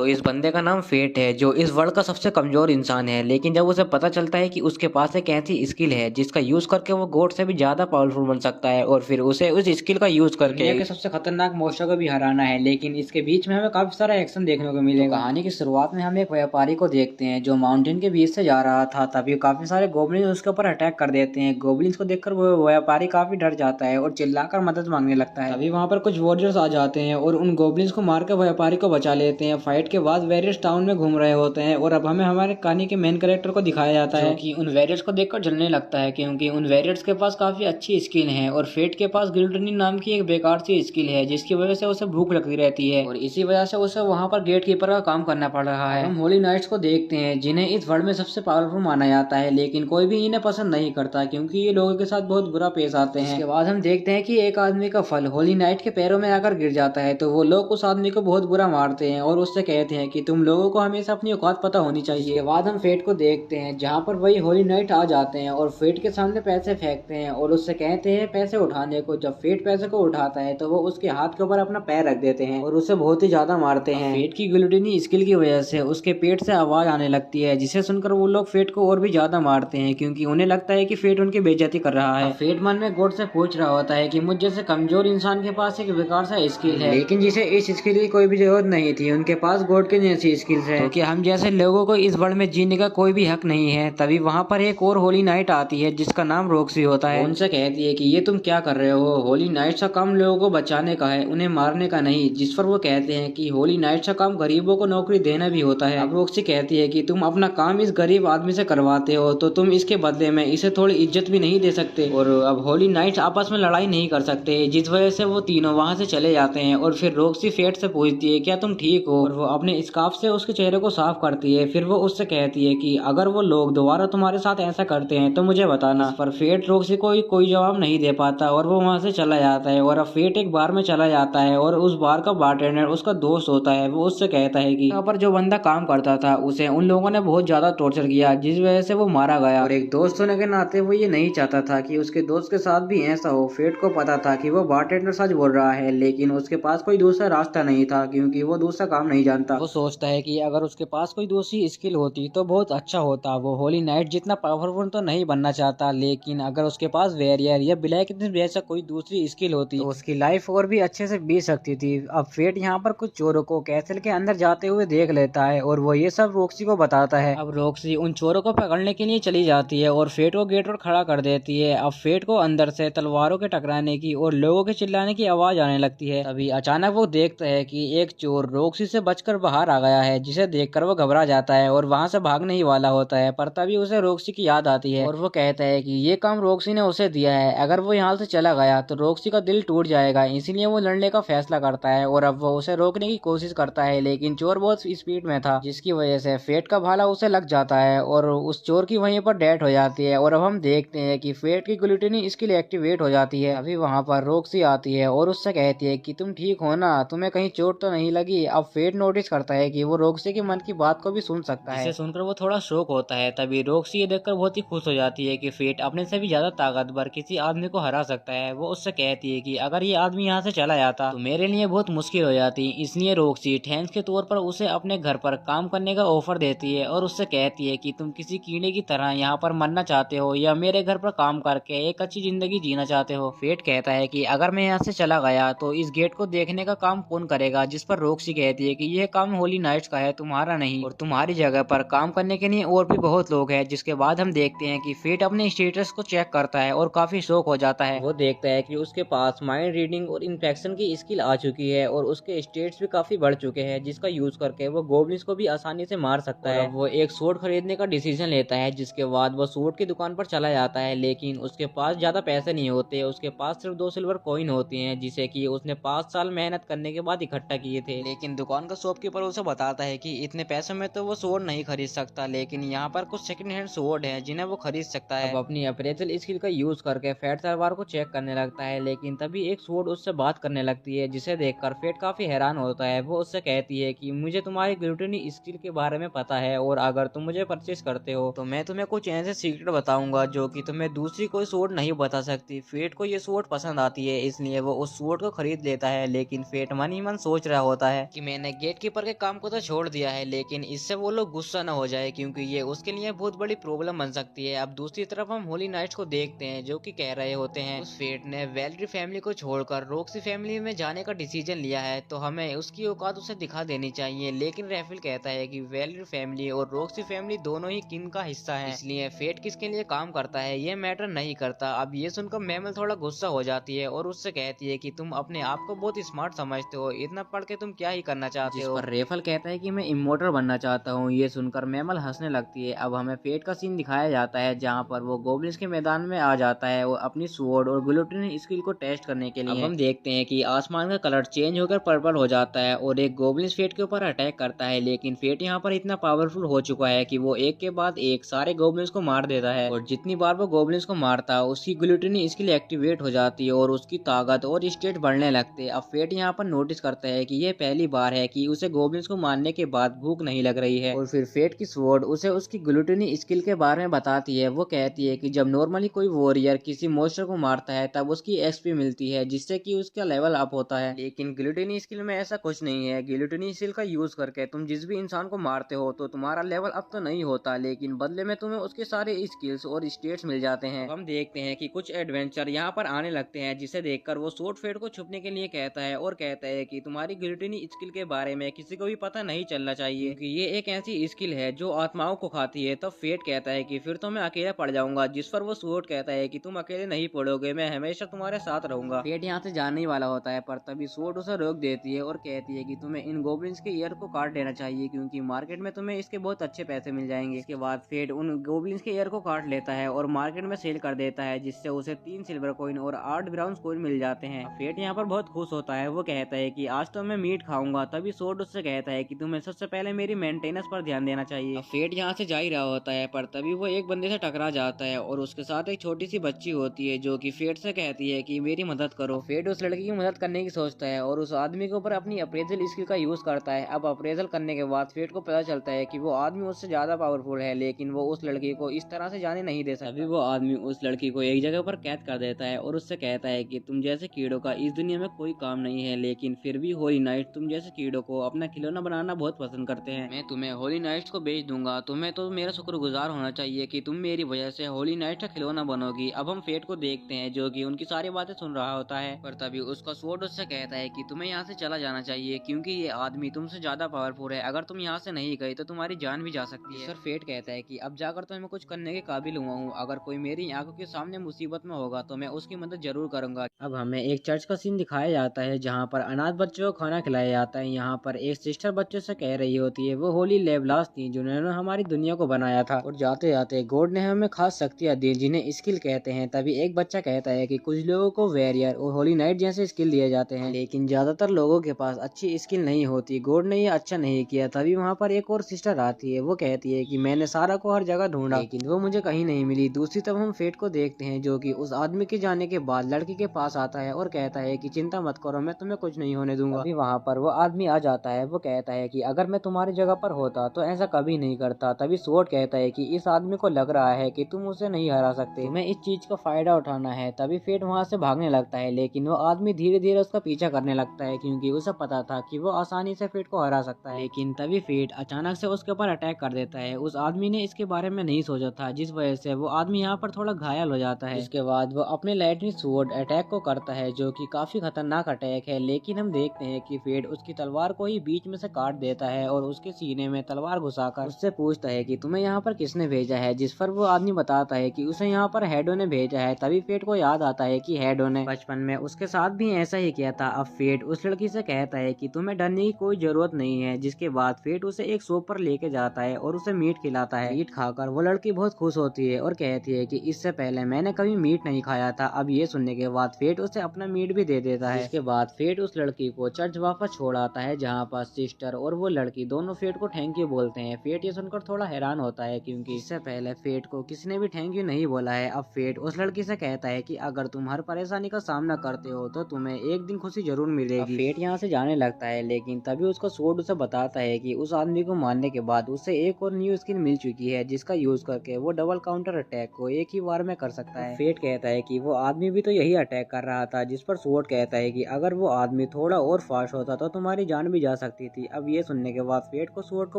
तो इस बंदे का नाम फेट है, जो इस वर्ल्ड का सबसे कमजोर इंसान है। लेकिन जब उसे पता चलता है कि उसके पास एक ऐसी स्किल है जिसका यूज करके वो गॉड से भी ज्यादा पावरफुल बन सकता है, और फिर उसे उस स्किल का यूज करके दुनिया के सबसे खतरनाक मॉन्स्टर को भी हराना है। लेकिन इसके बीच में हमें काफी सारा एक्शन देखने को मिलेगा। तो कहानी की शुरुआत में हम एक व्यापारी को देखते हैं जो माउंटेन के बीच से जा रहा था। तभी काफी सारे गोबलिन उसके ऊपर अटैक कर देते हैं। गोबलिन को देखकर वो व्यापारी काफी डर जाता है और चिल्लाकर मदद मांगने लगता है। तभी वहां पर कुछ वॉरियर्स आ जाते हैं और उन गोबलिन को मारकर व्यापारी को बचा लेते हैं। फाइट के बाद वेरियर्स टाउन में घूम रहे होते हैं और अब हमें हमारे कहानी के मेन कैरेक्टर को दिखाया जाता है कि उन वेरियर्स को देखकर जलने लगता है, क्योंकि उन वेरियर्स के पास काफी अच्छी स्किल है और फेट के पास गिल्डनी नाम की एक बेकार सी स्किल है जिसकी वजह से उसे भूख लगती रहती है और इसी वजह से उसे वहां पर गेट कीपर का काम करना पड़ रहा है। हम होली नाइट्स को देखते हैं जिन्हें इस वर्ल्ड में सबसे पावरफुल माना जाता है, लेकिन कोई भी इन्हें पसंद नहीं करता क्योंकि ये लोगों के साथ बहुत बुरा पेश आते हैं। इसके बाद हम देखते हैं कि एक आदमी का फल होली नाइट के पैरों में आकर गिर जाता है, तो वो लोग उस आदमी को बहुत बुरा मारते हैं और उससे कहते हैं कि तुम लोगों को हमेशा अपनी औकात पता होनी चाहिए। इसके बाद हम फेट को देखते हैं जहाँ पर वही होली नाइट आ जाते हैं और फेट के सामने पैसे फेंकते हैं और उससे कहते हैं पैसे उठाने को। जब फेट पैसे को उठाता है तो वो उसके हाथ के ऊपर अपना पैर रख देते हैं और उसे बहुत ही ज्यादा मारते हैं। फेट की ग्लूटिनी स्किल की वजह से उसके पेट से आवाज आने लगती है, जिसे सुनकर वो लोग फेट को और भी ज्यादा मारते हैं क्योंकि उन्हें लगता है कि फेट उनकी बेइज्जती कर रहा है। फेट मन में गॉड से पूछ रहा होता है कि मुझ जैसे कमजोर इंसान के पास एक बेकार सा स्किल है, लेकिन जिसे इस स्किल की कोई भी जरूरत नहीं थी, उनके पास गॉड के जैसी स्किल्स है, क्योंकि हम जैसे लोगों को इस वर्ल्ड में जीने का कोई भी हक नहीं है। तभी वहाँ पर एक और होली नाइट आती है जिसका नाम रॉक्सी होता है। उनसे कहती है कि ये तुम क्या कर रहे हो, होली नाइट का काम लोगों को बचाने का है, उन्हें मारने का नहीं। जिस पर वो कहते हैं कि होली नाइट का काम गरीबों को नौकरी देना भी होता है। अब रॉक्सी कहती है कि तुम अपना काम इस गरीब आदमी से करवाते हो तो तुम इसके बदले में इसे थोड़ी इज्जत भी नहीं दे सकते। और अब होली नाइट आपस में लड़ाई नहीं कर सकते, जिस वजह से वो तीनों वहाँ से चले जाते हैं। और फिर रॉक्सी फेट से पूछती है क्या तुम ठीक हो, और वो अपने स्कार्फ से उसके चेहरे को साफ करती है। फिर वो उससे कहती है कि अगर वो लोग दोबारा तुम्हारे साथ ऐसा करते हैं तो मुझे बताना। पर फेट रॉक्सी को कोई जवाब नहीं दे पाता और वो वहाँ से चला जाता है। और अब फेट एक बार में चला जाता है और उस बार का बारटेंडर उसका दोस्त होता है। वो उससे कहता है कि यहाँ पर जो बंदा काम करता था उसे उन लोगों ने बहुत ज्यादा टॉर्चर किया जिस वजह से वो मारा गया, और एक दोस्त होने के नाते वो ये नहीं चाहता था कि उसके दोस्त के साथ भी ऐसा हो। फेट को पता था कि वो बारटेंडर सच बोल रहा है, लेकिन उसके पास कोई दूसरा रास्ता नहीं था क्योंकि वो दूसरा काम नहीं जानता। वो सोचता है कि अगर उसके पास कोई दूसरी स्किल होती तो बहुत अच्छा होता। वो होली नाइट जितना पावरफुल तो नहीं बनना चाहता, लेकिन अगर उसके पास वेरियर या ब्लैक जैसा कोई दूसरी स्किल होती तो उसकी लाइफ और भी अच्छे से बीत सकती थी। अब फेट यहाँ पर कुछ चोरों को कैसल के अंदर जाते हुए देख लेता है और वो ये सब रॉक्सी को बताता है। अब रॉक्सी उन चोरों को पकड़ने के लिए चली जाती है और फेट को गेट पर खड़ा कर देती है। अब फेट को अंदर से तलवारों के टकराने की और लोगों के चिल्लाने की आवाज आने लगती है। तभी अचानक वो देखता है कि एक चोर रॉक्सी से बचकर बाहर आ गया है, जिसे देखकर वो घबरा जाता है और वहां से भागने ही वाला होता है। पर तभी उसे रॉक्सी की याद आती है और वो कहता है कि ये काम रॉक्सी ने उसे दिया है, अगर वो यहाँ से चला गया तो रॉक्सी का दिल टूट जाएगा। इसीलिए वो लड़ने का फैसला करता है और अब वो उसे रोकने की कोशिश करता है, लेकिन चोर बहुत स्पीड में था जिसकी वजह से फेट का भाला उसे लग जाता है और उस चोर की वहीं पर डेथ हो जाती है। और अब हम देखते हैं कि फेट की ग्लूटिनी स्किल एक्टिवेट हो जाती है। अभी वहाँ पर रॉक्सी आती है और उससे कहती है कि तुम ठीक हो ना, तुम्हें कहीं चोट तो नहीं लगी। अब फेट नोटिस करता है कि वो रॉक्सी के मन की बात को भी सुन सकता है, जिसे सुनकर वो थोड़ा शौक होता है। तभी रॉक्सी ये देखकर बहुत ही खुश हो जाती है कि फेट अपने से भी ज्यादा ताकतवर किसी आदमी को हरा सकता है। वो उससे कहती है कि अगर ये आदमी यहाँ से चला जाता तो मेरे लिए बहुत मुश्किल हो जाती। इसलिए रॉक्सी थैंक्स के तौर पर उसे अपने घर पर काम करने का ऑफर देती है और उससे कहती है कि तुम किसी कीड़े की तरह यहाँ पर मरना चाहते हो या मेरे घर पर काम करके एक अच्छी जिंदगी जीना चाहते हो। फेट कहता है कि अगर मैं यहाँ से चला गया तो इस गेट को देखने का काम कौन करेगा, जिस पर रॉक्सी कहती है कि यह काम होली नाइट्स का है, तुम्हारा नहीं, और तुम्हारी जगह पर काम करने के लिए और भी बहुत लोग हैं। जिसके बाद हम देखते हैं कि फेट अपने स्टेटस को चेक करता है और काफी शौक हो जाता है। वो देखता है कि उसके पास माइंड रीडिंग और इन्फेक्शन की स्किल आ चुकी है और उसके स्टेट्स भी काफी बढ़ चुके हैं, जिसका यूज करके वो गोब्लिन्स को भी आसानी से मार सकता है। वो एक स्वॉर्ड खरीदने का डिसीजन लेता है, जिसके बाद वो स्वॉर्ड की दुकान पर चला जाता है, लेकिन उसके पास ज्यादा पैसे नहीं होते। उसके पास सिर्फ 2 सिल्वर कॉइन होती हैं, जिसे कि उसने 5 साल मेहनत करने के बाद इकट्ठा किए थे। लेकिन दुकान का शॉपकीपर उसे बताता है कि इतने पैसों में तो वो स्वॉर्ड नहीं खरीद सकता, लेकिन यहाँ पर कुछ सेकंड हैंड स्वॉर्ड है जिन्हें वो खरीद सकता है। अब अपनी अप्रेजल स्किल का यूज करके फेट तलवार को चेक करने लगता है, लेकिन तभी एक स्वॉर्ड उससे बात करने लगती है, जिसे देखकर फेट काफी हैरान होता है। वो उससे कहती है कि मुझे तुम्हारी ग्लूटिनी स्किल के बारे में पता है और अगर तुम मुझे परचेस करते हो तो मैं तुम्हें कुछ ऐसे सीक्रेट बताऊंगा जो कि तुम्हें दूसरी कोई स्वॉर्ड नहीं बता सकती। फेट को ये स्वॉर्ड पसंद आती है, इसलिए वो उस स्वॉर्ड को खरीद लेता है। लेकिन फेट मन ही मन सोच रहा होता है कि मैंने गेट शॉपकीपर के काम को तो छोड़ दिया है, लेकिन इससे वो लोग गुस्सा न हो जाए क्योंकि ये उसके लिए बहुत बड़ी प्रॉब्लम बन सकती है। अब दूसरी तरफ हम होली नाइट्स को देखते हैं जो कि कह रहे होते हैं उस फेट ने वैलेरी फैमिली को छोड़कर रॉक्सी फैमिली में जाने का डिसीजन लिया है, तो हमें उसकी औकात उसे दिखा देनी चाहिए। लेकिन रैफिल कहता है कि वैलेरी फैमिली और रॉक्सी फैमिली दोनों ही किन का हिस्सा है, इसलिए फेट किसके लिए काम करता है ये मैटर नहीं करता। अब ये सुनकर मैमल थोड़ा गुस्सा हो जाती है और उससे कहती है कि तुम अपने आप को बहुत स्मार्ट समझते हो, इतना पढ़ के तुम क्या ही करना चाहते हो। रेफल कहता है कि मैं इमोर्टल बनना चाहता हूँ। ये सुनकर मैमल हंसने लगती है। अब हमें फेट का सीन दिखाया जाता है जहाँ पर वो गोब्लिन्स के मैदान में आ जाता है वो अपनी स्वॉर्ड और ग्लूटिन स्किल को टेस्ट करने के लिए। अब हम देखते हैं कि आसमान का कलर चेंज होकर पर्पल हो जाता है और एक गोब्लिन्स फेट के ऊपर अटैक करता है, लेकिन फेट यहाँ पर इतना पावरफुल हो चुका है कि वो एक के बाद एक सारे गोब्लिन्स को मार देता है और जितनी बार वो गोब्लिन्स को मारता है उसकी ग्लूटिन स्किल एक्टिवेट हो जाती है और उसकी ताकत और स्टेट बढ़ने लगते हैं। अब फेट यहाँ पर नोटिस करता है कि ये पहली बार है कि उसे गोब्लिन्स को मारने के बाद भूख नहीं लग रही है और फिर फेट की स्वॉर्ड उसे उसकी ग्लूटिनी स्किल के बारे में बताती है। वो कहती है कि जब नॉर्मली कोई वॉरियर किसी मॉन्स्टर को मारता है तब उसकी एक्सपी मिलती है जिससे कि उसका लेवल अप होता है, लेकिन ग्लूटिनी स्किल में ऐसा कुछ नहीं है। ग्लूटिनी स्किल का यूज करके तुम जिस भी इंसान को मारते हो तो तुम्हारा लेवल अप तो नहीं होता, लेकिन बदले में तुम्हें उसके सारे स्किल्स और स्टेट्स मिल जाते हैं। हम देखते हैं कि कुछ एडवेंचर यहाँ पर आने लगते हैं जिसे देखकर वो स्वॉर्ड फेट को छुपने के लिए कहता है और कहता है कि तुम्हारी ग्लूटिनी स्किल के बारे में किसी को भी पता नहीं चलना चाहिए क्योंकि ये एक ऐसी स्किल है जो आत्माओं को खाती है। तब फेट कहता है कि फिर तो मैं अकेला पड़ जाऊंगा, जिस पर वो स्वॉर्ड कहता है कि तुम अकेले नहीं पड़ोगे, मैं हमेशा तुम्हारे साथ रहूंगा। फेट यहाँ से जाने ही वाला होता है पर तभी स्वॉर्ड उसे रोक देती है और कहती है कि तुम्हें इन गोब्लिन्स के ईयर को काट देना चाहिए क्योंकि मार्केट में तुम्हें इसके बहुत अच्छे पैसे मिल जाएंगे। इसके बाद फेट उन गोब्लिन्स के ईयर को काट लेता है और मार्केट में सेल कर देता है जिससे उसे 3 सिल्वर कॉइन और 8 ब्राउन कॉइन मिल जाते हैं। फेट यहाँ पर बहुत खुश होता है। वो कहता है कि आज तो मैं मीट खाऊंगा। तभी स्वॉर्ड उससे कहता है कि तुम्हें सबसे पहले मेरी मेंटेनेंस पर ध्यान देना चाहिए। फेट यहाँ से जा ही रहा होता है पर तभी वो एक बंदे से टकरा जाता है और उसके साथ एक छोटी सी बच्ची होती है जो कि फेट से कहती है कि मेरी मदद करो। फेट उस लड़की की मदद करने की सोचता है और उस आदमी के ऊपर अपनी अप्रेजल स्किल का यूज करता है। अब अप्रेजल करने के बाद फेट को पता चलता है कि वो आदमी उससे ज्यादा पावरफुल है, लेकिन वो उस लड़की को इस तरह से जाने नहीं दे सकता। अभी वो आदमी उस लड़की को एक जगह पर कैद कर देता है और उससे कहता है कि तुम जैसे कीड़ों का इस दुनिया में कोई काम नहीं है, लेकिन फिर भी होली नाइट तुम जैसे कीड़ों को अपना खिलौना बनाना बहुत पसंद करते हैं। मैं तुम्हें होली नाइट्स को बेच दूंगा। तुम्हें तो मेरा शुक्रगुजार होना चाहिए कि तुम मेरी वजह से होली नाइट का खिलौना बनोगी। अब हम फेट को देखते हैं जो कि उनकी सारी बातें सुन रहा होता है पर तभी उसका स्वॉर्ड उससे कहता है कि तुम्हें यहाँ से चला जाना चाहिए क्योंकि ये आदमी तुमसे ज्यादा पावरफुल है। अगर तुम यहाँ से नहीं गए तो तुम्हारी जान भी जा सकती है। सर फेट कहता है कि अब जाकर तो मैं कुछ करने के काबिल हुआ हूँ। अगर कोई मेरी आंखों के सामने मुसीबत में होगा तो मैं उसकी मदद जरूर करूंगा। अब हमें एक चर्च का सीन दिखाया जाता है जहाँ पर अनाथ बच्चों को खाना खिलाया जाता है। यहाँ पर एक सिस्टर बच्चों से कह रही होती है वो होली लेवलास थी जिन्होंने हमारी दुनिया को बनाया था और जाते जाते गॉड ने हमें खास शक्तियां दी जिन्हें स्किल कहते हैं। तभी एक बच्चा कहता है कि कुछ लोगों को वेरियर और होली नाइट जैसे स्किल दिए जाते हैं, लेकिन ज्यादातर लोगों के पास अच्छी स्किल नहीं होती। गॉड ने ये अच्छा नहीं किया। तभी वहाँ पर एक और सिस्टर आती है। वो कहती है कि मैंने सारा को हर जगह ढूंढा लेकिन वो मुझे कहीं नहीं मिली। दूसरी तरफ हम फेट को देखते हैं जो कि उस आदमी के जाने के बाद लड़की के पास आता है और कहता है कि चिंता मत करो, मैं तुम्हें कुछ नहीं होने दूंगा। अभी वहाँ पर वो आदमी आ जाता है। वो कहता है कि अगर मैं तुम्हारी जगह पर होता तो ऐसा कभी नहीं करता। तभी स्वॉर्ड कहता है कि इस आदमी को लग रहा है कि तुम उसे नहीं हरा सकते, तुम्हें इस चीज का फायदा उठाना है। तभी फेट वहाँ से भागने लगता है लेकिन वो आदमी धीरे धीरे उसका पीछा करने लगता है क्योंकि उसे पता था कि वो आसानी से फेट को हरा सकता है। लेकिन तभी फेट अचानक से उसके ऊपर अटैक कर देता है। उस आदमी ने इसके बारे में नहीं सोचा था जिस वजह से वो आदमी यहाँ पर थोड़ा घायल हो जाता है। इसके बाद वो अपने लाइटनिंग स्वॉर्ड अटैक को करता है जो कि काफी खतरनाक अटैक है, लेकिन हम देखते हैं कि फेट उसकी तलवार को ही बीच में से काट देता है और उसके सीने में तलवार घुसाकर उससे पूछता है कि तुम्हें यहाँ पर किसने भेजा है, जिस पर वो आदमी बताता है कि उसे यहाँ पर हेडो ने भेजा है। तभी फेट को याद आता है कि हेडो ने बचपन में उसके साथ भी ऐसा ही किया था। अब फेट उस लड़की से कहता है कि तुम्हें डरने की कोई जरूरत नहीं है। जिसके बाद फेट उसे एक शॉप पर लेके जाता है और उसे मीट खिलाता है। मीट खाकर वो लड़की बहुत खुश होती है और कहती है कि इससे पहले मैंने कभी मीट नहीं खाया था। अब ये सुनने के बाद फेट उसे अपना मीट भी दे देता है। इसके बाद फेट उस लड़की को चर्च वापस छोड़ आता है जहाँ पर सिस्टर और वो लड़की दोनों फेट को थैंक यू बोलते हैं। फेट ये सुनकर थोड़ा हैरान होता है क्योंकि इससे पहले फेट को किसी ने भी थैंक यू नहीं बोला है। अब फेट उस लड़की से कहता है कि अगर तुम हर परेशानी का सामना करते हो तो तुम्हें एक दिन खुशी जरूर मिलेगी। फेट यहाँ से जाने लगता है लेकिन तभी उसका स्वॉर्ड उसे बताता है कि उस आदमी को मारने के बाद उसे एक और न्यू स्किल मिल चुकी है जिसका यूज करके वो डबल काउंटर अटैक को एक ही बार में कर सकता है। फेट कहता है कि वो आदमी भी तो यही अटैक कर रहा था, जिस पर स्वॉर्ड कहता है कि अगर वो आदमी थोड़ा और फास्ट होता तो तुम्हारी जान भी जा जा सकती थी। अब ये सुनने के बाद फेट को सोर्ड के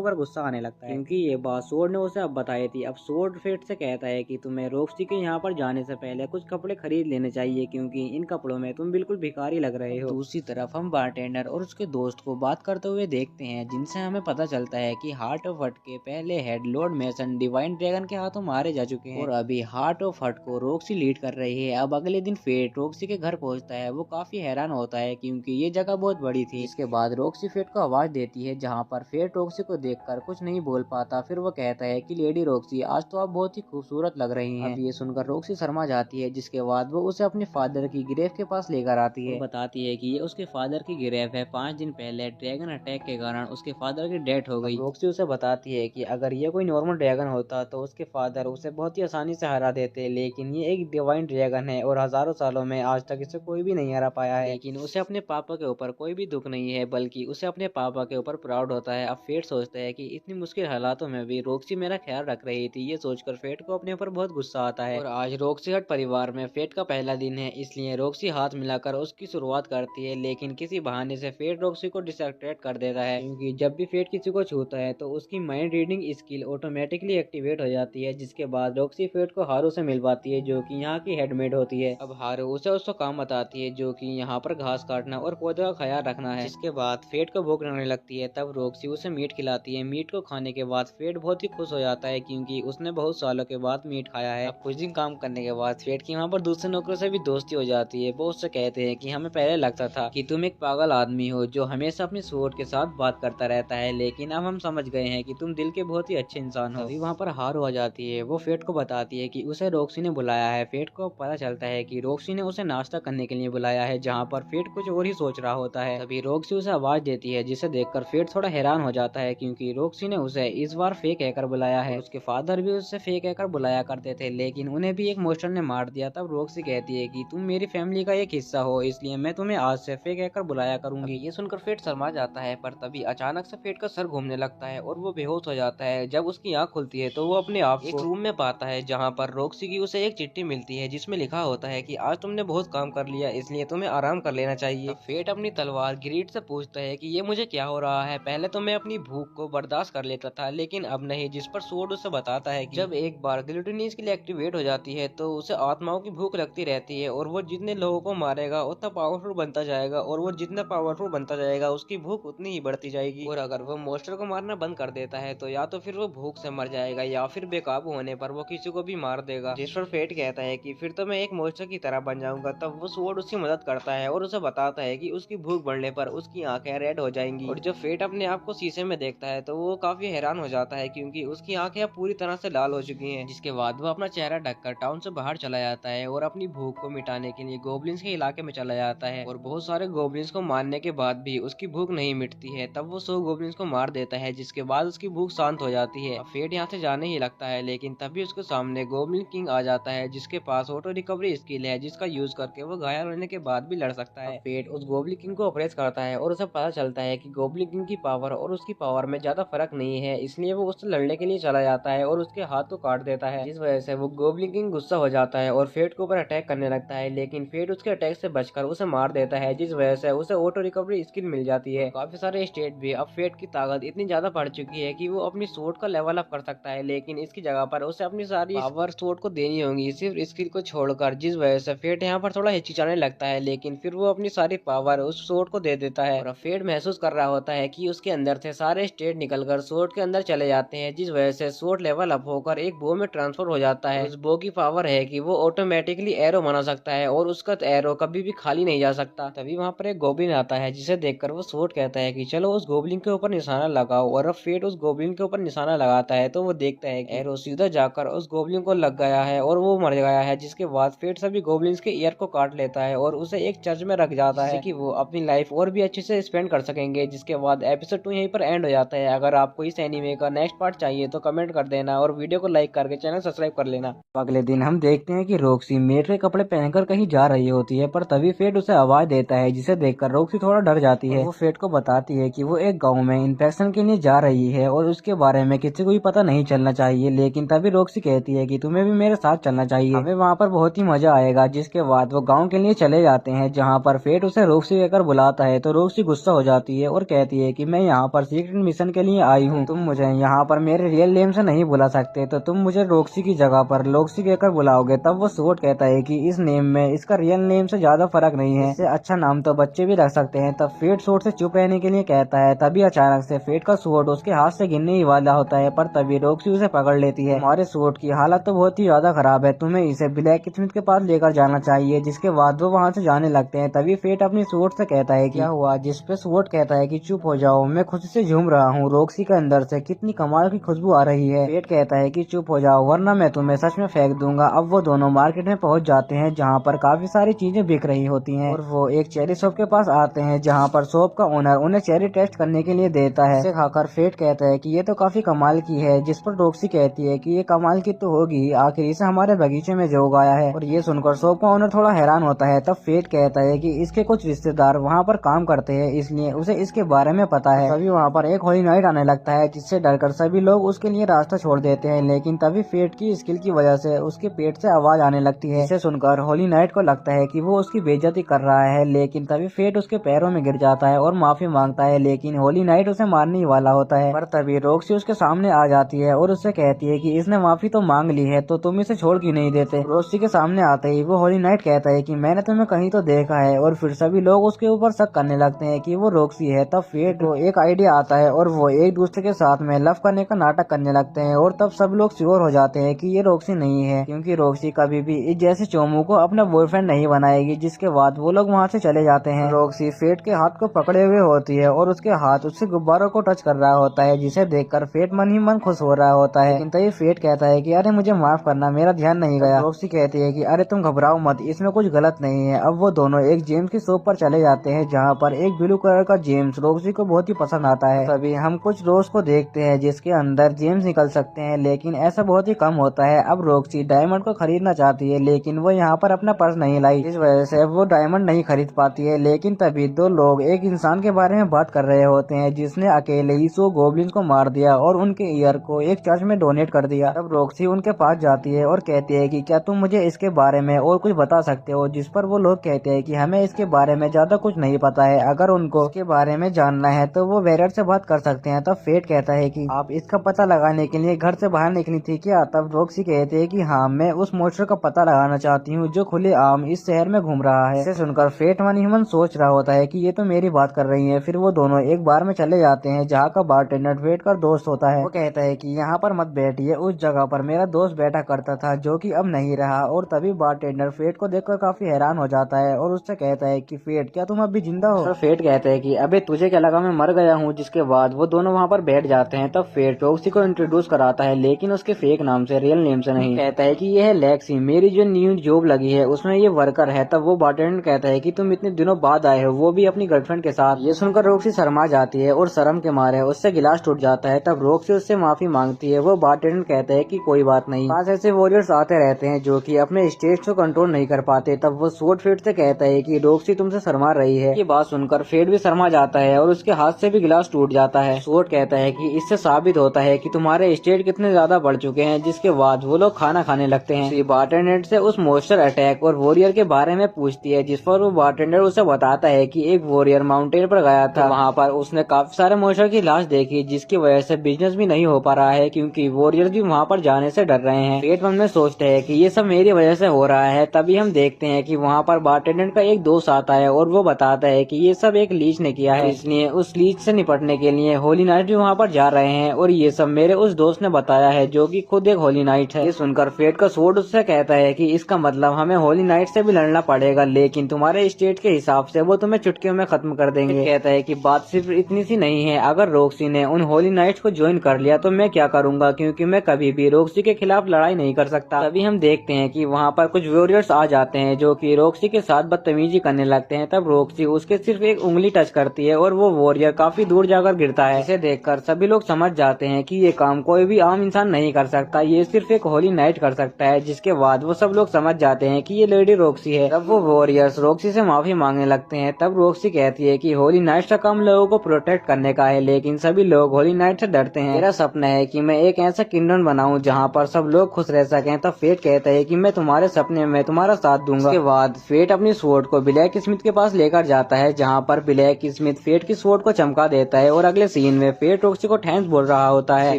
ऊपर गुस्सा आने लगता है, क्योंकि ये बात सोर्ड ने उसे अब बताई थी। अब सोर्ड फेट से कहता है कि तुम्हें रॉक्सी के यहाँ पर जाने से पहले कुछ कपड़े खरीद लेने चाहिए, क्योंकि इन कपड़ों में तुम बिल्कुल भिखारी लग रहे हो। दूसरी तरफ हम बारटेंडर और उसके दोस्त को बात करते हुए देखते हैं, जिनसे हमें पता चलता है कि हार्ट ऑफ हट के पहले head Lord mason divine dragon के हाथों मारे जा चुके हैं और अभी हार्ट ऑफ हट को रॉक्सी लीड कर रही है। अब अगले दिन फेट रॉक्सी के घर पहुंचता है। वो काफी हैरान होता है क्योंकि ये जगह बहुत बड़ी थी। इसके बाद रॉक्सी फेट को आवाज देती है, जहाँ पर फेट रॉक्सी को देखकर कुछ नहीं बोल पाता। फिर वो कहता है कि लेडी रॉक्सी, आज तो आप बहुत ही खूबसूरत लग रही हैं। अब ये सुनकर रॉक्सी शर्मा जाती है, जिसके बाद वो उसे अपने फादर की ग्रेव के पास लेकर आती है। बताती है कि ये उसके फादर की ग्रेव है। 5 दिन पहले ड्रैगन अटैक के कारण उसके फादर की डेथ हो गई। रॉक्सी उसे बताती है कि अगर ये कोई नॉर्मल ड्रैगन होता तो उसके फादर उसे बहुत ही आसानी से हरा देते, लेकिन ये एक डिवाइन ड्रैगन है और हजारों सालों में आज तक इसे कोई भी नहीं हरा पाया है। लेकिन उसे अपने पापा के ऊपर कोई भी दुख नहीं है, बल्कि उसे अपने पापा के ऊपर प्राउड होता है। अब फेट सोचता है कि इतनी मुश्किल हालातों में भी रॉक्सी मेरा ख्याल रख रही थी। ये सोचकर फेट को अपने ऊपर बहुत गुस्सा आता है। और आज रॉक्सी हट परिवार में फेट का पहला दिन है, इसलिए रॉक्सी हाथ मिलाकर उसकी शुरुआत करती है, लेकिन किसी बहाने से फेट रॉक्सी को डिस्ट्रैक्ट कर देता है, क्योंकि जब भी फेट किसी को छूता है तो उसकी mind reading skill automatically activate हो जाती है। जिसके बाद रॉक्सी फेट को हारू से मिल पाती है, जो कि यहाँ की हेडमेड होती है। अब हारू उसे उसका काम बताती है, जो कि यहाँ पर घास काटना और पौधे का ख्याल रखना है। जिसके बाद फेट को भूख लगने लगती है। तब रॉक्सी उसे मीट खिलाती है। मीट को खाने के बाद फेट बहुत ही खुश हो जाता है, क्योंकि उसने बहुत सालों के बाद मीट खाया है। अब कुछ दिन काम करने के बाद फेट की वहाँ पर दूसरे नौकरों से भी दोस्ती हो जाती है। वो उससे कहते हैं कि हमें पहले लगता था कि तुम एक पागल आदमी हो जो हमेशा अपने स्वॉर्ड के साथ बात करता रहता है, लेकिन अब हम समझ गए हैं कि तुम दिल के बहुत ही अच्छे इंसान हो। अभी वहाँ पर हार हो जाती है। वो फेट को बताती है कि उसे रॉक्सी ने बुलाया है। फेट को पता चलता है कि रॉक्सी ने उसे नाश्ता करने के लिए बुलाया है, जहाँ पर फेट कुछ और ही सोच रहा होता है। तभी रॉक्सी उसे आवाज देती है, जिसे देखकर फेट थोड़ा हैरान हो जाता है, क्योंकि रॉक्सी ने उसे इस बार फेक कहकर बुलाया है। उसके फादर भी उससे फेक कहकर बुलाया करते थे, लेकिन उन्हें भी एक मोस्टर ने मार दिया। तब रॉक्सी कहती है कि तुम मेरी फैमिली का एक हिस्सा हो, इसलिए मैं तुम्हें आज से फेक कहकर बुलाया करूंगी। ये सुनकर फेट शर्मा जाता है, पर तभी अचानक से फेट का सर घूमने लगता है और वो बेहोश हो जाता है। जब उसकी आंख खुलती है तो वो अपने आप एक रूम में पाता है, जहाँ पर रॉक्सी की उसे एक चिट्ठी मिलती है, जिसमें लिखा होता है कि आज तुमने बहुत काम कर लिया, इसलिए तुम्हें आराम कर लेना चाहिए। फेट अपनी तलवार ग्रीड से पूछता है कि ये मुझे क्या हो रहा है। पहले तो मैं अपनी भूख को बर्दाश्त कर लेता था, लेकिन अब नहीं। जिस पर सोर्ड उसे बताता है कि जब एक बार ग्लूटनी के लिए एक्टिवेट हो जाती है तो उसे आत्माओं की भूख लगती रहती है, और वो जितने लोगों को मारेगा उतना पावरफुल बनता जाएगा, और वो जितना पावरफुल बनता जाएगा उसकी भूख उतनी ही बढ़ती जाएगी। और अगर वो मोस्टर को मारना बंद कर देता है तो या तो फिर वो भूख से मर जाएगा, या फिर बेकाबू होने पर वो किसी को भी मार देगा। जिस पर फेट कहता है कि फिर तो मैं एक मोस्टर की तरह बन जाऊंगा। तब वो सोर्ड उसकी मदद करता है और उसे बताता है कि उसकी भूख बढ़ने पर उसकी आंखें रेड हो जाएंगी। और जब फेट अपने आप को शीशे में देखता है तो वो काफी हैरान हो जाता है, क्योंकि उसकी आंखें पूरी तरह से लाल हो चुकी हैं। जिसके बाद वो अपना चेहरा ढककर टाउन से बाहर चला जाता है और अपनी भूख को मिटाने के लिए गोब्लिन्स के इलाके में चला जाता है। और बहुत सारे गोब्लिन्स को मारने के बाद भी उसकी भूख नहीं मिटती है। तब वो 100 गोब्लिन्स को मार देता है, जिसके बाद उसकी भूख शांत हो जाती है। फेट यहाँ से जाने ही लगता है, लेकिन तभी उसके सामने गोब्लिन किंग आ जाता है, जिसके पास ऑटो रिकवरी स्किल है, जिसका यूज करके वो घायल होने के बाद भी लड़ सकता है। फेट उस गोब्लिन किंग को अप्रेस करता है और उसे पता चलता है कि गोब्लिन किंग की पावर और उसकी पावर में ज्यादा फर्क नहीं है, इसलिए वो उससे लड़ने के लिए चला जाता है और उसके हाथ को काट देता है। जिस वजह से वो गोब्लिन किंग गुस्सा हो जाता है और फेट के ऊपर अटैक करने लगता है, लेकिन फेट उसके अटैक से बचकर उसे मार देता है, जिस वजह से उसे ऑटो रिकवरी स्किल मिल जाती है। काफी सारे स्टेट भी अब फेट की ताकत इतनी ज्यादा बढ़ चुकी है कि वो अपनी स्वॉर्ड का लेवल अप कर सकता है, लेकिन इसकी जगह पर उसे अपनी सारी पावर स्वॉर्ड को देनी होगी, सिर्फ स्किल को छोड़कर। जिस वजह से फेट यहाँ पर थोड़ा हिचकिचाने लगता है, लेकिन फिर वो अपनी सारी पावर उस स्वॉर्ड को दे देता है। और फेट महसूस कर रहा होता है कि उसके अंदर से सारे स्टेट निकलकर स्वॉर्ड के अंदर चले जाते हैं, जिस वजह से स्वॉर्ड लेवल अप होकर एक बो में ट्रांसफर हो जाता है। उस बो की पावर है कि वो ऑटोमेटिकली एरो बना सकता है और उसका एरो कभी भी खाली नहीं जा सकता। तभी वहाँ पर एक गोब्लिन आता है, जिसे देखकर वो स्वॉर्ड कहता है कि चलो उस गोब्लिन के ऊपर निशाना लगाओ। और अब फेट उस गोब्लिन के ऊपर निशाना लगाता है तो वो देखता है कि एरो सीधा जाकर उस गोब्लिन को लग गया है और वो मर गया है। जिसके बाद फेट सभी गोब्लिन्स के ईयर को काट लेता है और उसे एक चर्च में रख जाता है कि वो अपनी लाइफ और भी अच्छे से स्पेंड कर सकेंगे। जिसके बाद एपिसोड 2 यहीं पर एंड हो जाता है। अगर आपको इस एनीमे का नेक्स्ट पार्ट चाहिए तो कमेंट कर देना और वीडियो को लाइक करके चैनल सब्सक्राइब कर लेना। अगले दिन हम देखते हैं कि रॉक्सी मेट के कपड़े पहनकर कहीं जा रही होती है, पर तभी फेट उसे आवाज देता है, जिसे देखकर रॉक्सी थोड़ा डर जाती है। वो फेट को बताती है कि वो एक गाँव में इंस्पेक्शन के लिए जा रही है और उसके बारे में किसी को भी पता नहीं चलना चाहिए। लेकिन तभी रॉक्सी कहती है कि तुम्हें भी मेरे साथ चलना चाहिए, हमें वहाँ पर बहुत ही मजा आएगा। जिसके बाद वो गाँव के लिए चले जाते हैं, जहाँ पर फेट उसे रॉक्सी कहकर बुलाता है तो रॉक्सी गुस्सा हो जाती है। जाती है और कहती है कि मैं यहाँ पर सीक्रेट मिशन के लिए आई हूँ, तुम मुझे यहाँ पर मेरे रियल नेम से नहीं बुला सकते, तो तुम मुझे रॉक्सी की जगह पर लॉक्सी कहकर बुलाओगे। तब वो स्वॉर्ड कहता है कि इस नेम में इसका रियल नेम से ज्यादा फर्क नहीं है, इससे अच्छा नाम तो बच्चे भी रख सकते हैं। तब फेट स्वॉर्ड से चुप रहने के लिए कहता है। तभी अचानक से फेट का स्वॉर्ड उसके हाथ से गिरने ही वाला होता है, पर तभी रॉक्सी उसे पकड़ लेती है। हमारे स्वॉर्ड की हालत तो बहुत ही ज्यादा खराब है, तुम्हें इसे ब्लैक स्मिथ के पास लेकर जाना चाहिए। जिसके बाद वो वहाँ से जाने लगते हैं। तभी फेट अपनी स्वॉर्ड से कहता है क्या हुआ, जिस पे स्वॉर्ड कहता है कि चुप हो जाओ, मैं खुशी से झूम रहा हूँ, रॉक्सी के अंदर से कितनी कमाल की खुशबू आ रही है। फेट कहता है कि चुप हो जाओ वरना मैं तुम्हें सच में फेंक दूंगा। अब वो दोनों मार्केट में पहुंच जाते हैं जहाँ पर काफी सारी चीजें बिक रही होती हैं और वो एक चेरी शॉप के पास आते हैं जहाँ पर शॉप का ओनर उन्हें चेरी टेस्ट करने के लिए देता है। इसे खाकर फेट कहता है कि ये तो काफी कमाल की है, जिस पर रॉक्सी कहती है कि ये कमाल की तो होगी, आखिर इसे हमारे बगीचे में जो उगाया है। और ये सुनकर शॉप का ओनर थोड़ा हैरान होता है। तब फेट कहता है कि इसके कुछ रिश्तेदार वहाँ पर काम करते हैं, इसलिए उसे इसके बारे में पता है। तभी वहाँ पर एक होली नाइट आने लगता है, जिससे डरकर सभी लोग उसके लिए रास्ता छोड़ देते हैं। लेकिन तभी फेट की स्किल की वजह से उसके पेट से आवाज आने लगती है। इसे सुनकर होली नाइट को लगता है कि वो उसकी बेइज्जती कर रहा है, लेकिन तभी फेट उसके पैरों में गिर जाता है और माफी मांगता है। लेकिन होली नाइट उसे मारने ही वाला होता है, पर तभी रॉक्सी उसके सामने आ जाती है और उससे कहती है कि इसने माफी तो मांग ली है, तो तुम इसे छोड़ क्यों नहीं देते। रॉक्सी के सामने आते ही वो होली नाइट कहता है कि मैंने तुम्हें कहीं तो देखा है, और फिर सभी लोग उसके ऊपर शक करने लगते हैं कि वो रॉक्सी है। तब फेट को एक आइडिया आता है और वो एक दूसरे के साथ में लव करने का नाटक करने लगते हैं, और तब सब लोग श्योर हो जाते हैं कि ये रॉक्सी नहीं है, क्योंकि रॉक्सी कभी भी इस जैसे चोमू को अपना बॉयफ्रेंड नहीं बनाएगी। जिसके बाद वो लोग वहाँ से चले जाते हैं। रॉक्सी फेट के हाथ को पकड़े हुए होती है और उसके हाथ उससे गुब्बारों को टच कर रहा होता है, जिसे देखकर फेट मन ही मन खुश हो रहा होता है। लेकिन तभी फेट कहता है कि अरे मुझे माफ करना, मेरा ध्यान नहीं गया। रॉक्सी कहती है कि अरे तुम घबराओ मत, इसमें कुछ गलत नहीं है। अब वो दोनों एक जेम्स की शॉप पर चले जाते हैं, जहाँ पर एक ब्लू कलर का जेम्स रॉक्सी को बहुत ही पसंद आता है। तभी हम कुछ रोज को देखते हैं जिसके अंदर जेम्स निकल सकते हैं, लेकिन ऐसा बहुत ही कम होता है। अब रॉक्सी डायमंड को खरीदना चाहती है, लेकिन वो यहाँ पर अपना पर्स नहीं लाई, इस वजह से वो डायमंड नहीं खरीद पाती है। लेकिन तभी दो लोग एक इंसान के बारे में बात कर रहे होते हैं, जिसने अकेले ही 100 गोब्लिन को मार दिया और उनके ईयर को एक चर्च में डोनेट कर दिया। तब रॉक्सी उनके पास जाती है और कहती है कि क्या तुम मुझे इसके बारे में और कुछ बता सकते हो। जिस पर वो लोग कहते हैं कि हमें इसके बारे में ज्यादा कुछ नहीं पता है, अगर उनको इसके बारे में जानना है तो वो वेरर से बात कर सकते हैं। तब फेट कहता है कि आप इसका पता लगाने के लिए घर से बाहर निकली थी क्या। तब रॉक्सी कहते हैं कि हाँ, मैं उस मॉन्स्टर का पता लगाना चाहती हूँ जो खुले आम इस शहर में घूम रहा है। इसे सुनकर फेट मन ही मन सोच रहा होता है कि ये तो मेरी बात कर रही है। फिर वो दोनों एक बार में चले जाते हैं जहाँ का बारटेंडर फेट का दोस्त होता है। वो कहता है कि यहाँ पर मत बैठिए, उस जगह पर मेरा दोस्त बैठा करता था जो कि अब नहीं रहा। और तभी बारटेंडर फेट को देखकर काफी हैरान हो जाता है और उससे कहता है कि फेट, क्या तुम अभी जिंदा हो। तो फेट कहता है कि अबे तुझे क्या लगा मैं मर गया हूँ। जिसके बाद वो दोनों वहाँ पर बैठ जाते हैं। तब फेट रॉक्सी को इंट्रोड्यूस कराता है, लेकिन उसके फेक नाम से, रियल नेम से नहीं। कहता है कि ये है लेक्सी, मेरी जो न्यू जॉब लगी है उसमें ये वर्कर है। तब वो बारटेंडर कहता है कि तुम इतने दिनों बाद आए हो, वो भी अपनी गर्लफ्रेंड के साथ। ये सुनकर रॉक्सी शर्मा जाती है और शर्म के मारे उससे गिलास टूट जाता है। तब रॉक्सी उससे माफी मांगती है। वो बारटेंडर कहता है कि कोई बात नहीं, पास ऐसे वॉरियर्स आते रहते हैं जो कि अपने स्टेज को कंट्रोल नहीं कर पाते। तब वो स्वॉर्ड फेट से कहता है कि रॉक्सी तुमसे शर्मा रही है। ये बात सुनकर फेट भी शर्मा जाता है और उसके हाथ से भी गिलास टूट जाता है। स्वॉर्ड कहता है कि इससे साबित होता है कि तुम्हारे स्टेज कितने ज्यादा बढ़ चुके हैं। जिसके बाद वो लोग खाना खाने लगते हैं। बारटेंडर से उस मॉन्स्टर अटैक और वॉरियर के बारे में पूछती है, जिस पर वो बारटेंडर उसे बताता है कि एक वॉरियर माउंटेन पर गया था, वहाँ पर उसने काफी सारे मॉन्स्टर की लाश देखी, जिसकी वजह से बिजनेस भी नहीं हो पा रहा है क्योंकि वॉरियर भी वहाँ पर जाने से डर रहे हैं। फेट मन में सोचते हैं कि ये सब मेरी वजह से हो रहा है। तभी हम देखते हैं कि वहाँ पर बारटेंडर का एक दोस्त आता है और वो बताता है कि ये सब एक लीच ने किया है, इसलिए उस लीच से निपटने के लिए होली नाइट भी वहाँ पर जा रहे हैं और ये सब मेरे उस दोस्त ने बताया है जो कि खुद एक होली नाइट है। ये सुनकर फेट का स्वॉर्ड उससे कहता है कि इसका मतलब हमें होली नाइट से भी लड़ना पड़ेगा, लेकिन तुम्हारे स्टेट के हिसाब से वो तुम्हें चुटकियों में खत्म कर देंगे। कहता है कि बात सिर्फ इतनी सी नहीं है, अगर रॉक्सी ने उन होली नाइट्स को ज्वाइन कर लिया तो मैं क्या करूंगा, क्योंकि मैं कभी भी रॉक्सी के खिलाफ लड़ाई नहीं कर सकता। तभी हम देखते हैं कि वहाँ पर कुछ वॉरियर्स आ जाते हैं जो कि रॉक्सी के साथ बदतमीजी करने लगते हैं। तब रॉक्सी उसके सिर्फ एक उंगली टच करती है और वो वॉरियर काफी दूर जाकर गिरता है। इसे देखकर सभी लोग समझ जाते हैं कि ये काम कोई भी आम इंसान नहीं कर सकता, ये सिर्फ एक होली नाइट कर सकता है। जिसके बाद वो सब लोग समझ जाते हैं कि ये लेडी रॉक्सी है। तब वो वॉरियर्स रॉक्सी से माफी मांगने लगते हैं। तब रॉक्सी कहती है कि होली नाइट का काम लोगों को प्रोटेक्ट करने का है, लेकिन सभी लोग होली नाइट से डरते हैं। मेरा सपना है कि मैं एक ऐसा किंगडम बनाऊं जहां पर सब लोग खुश रह सकें। तब फेट कहता है कि मैं तुम्हारे सपने में तुम्हारा साथ दूंगा। उसके बाद फेट अपनी स्वॉर्ड को ब्लैक स्मिथ के पास लेकर जाता है, जहां पर ब्लैक स्मिथ फेट की स्वॉर्ड को चमका देता है और अगले सीन में फेट रॉक्सी को थैंक्स बोल रहा होता है।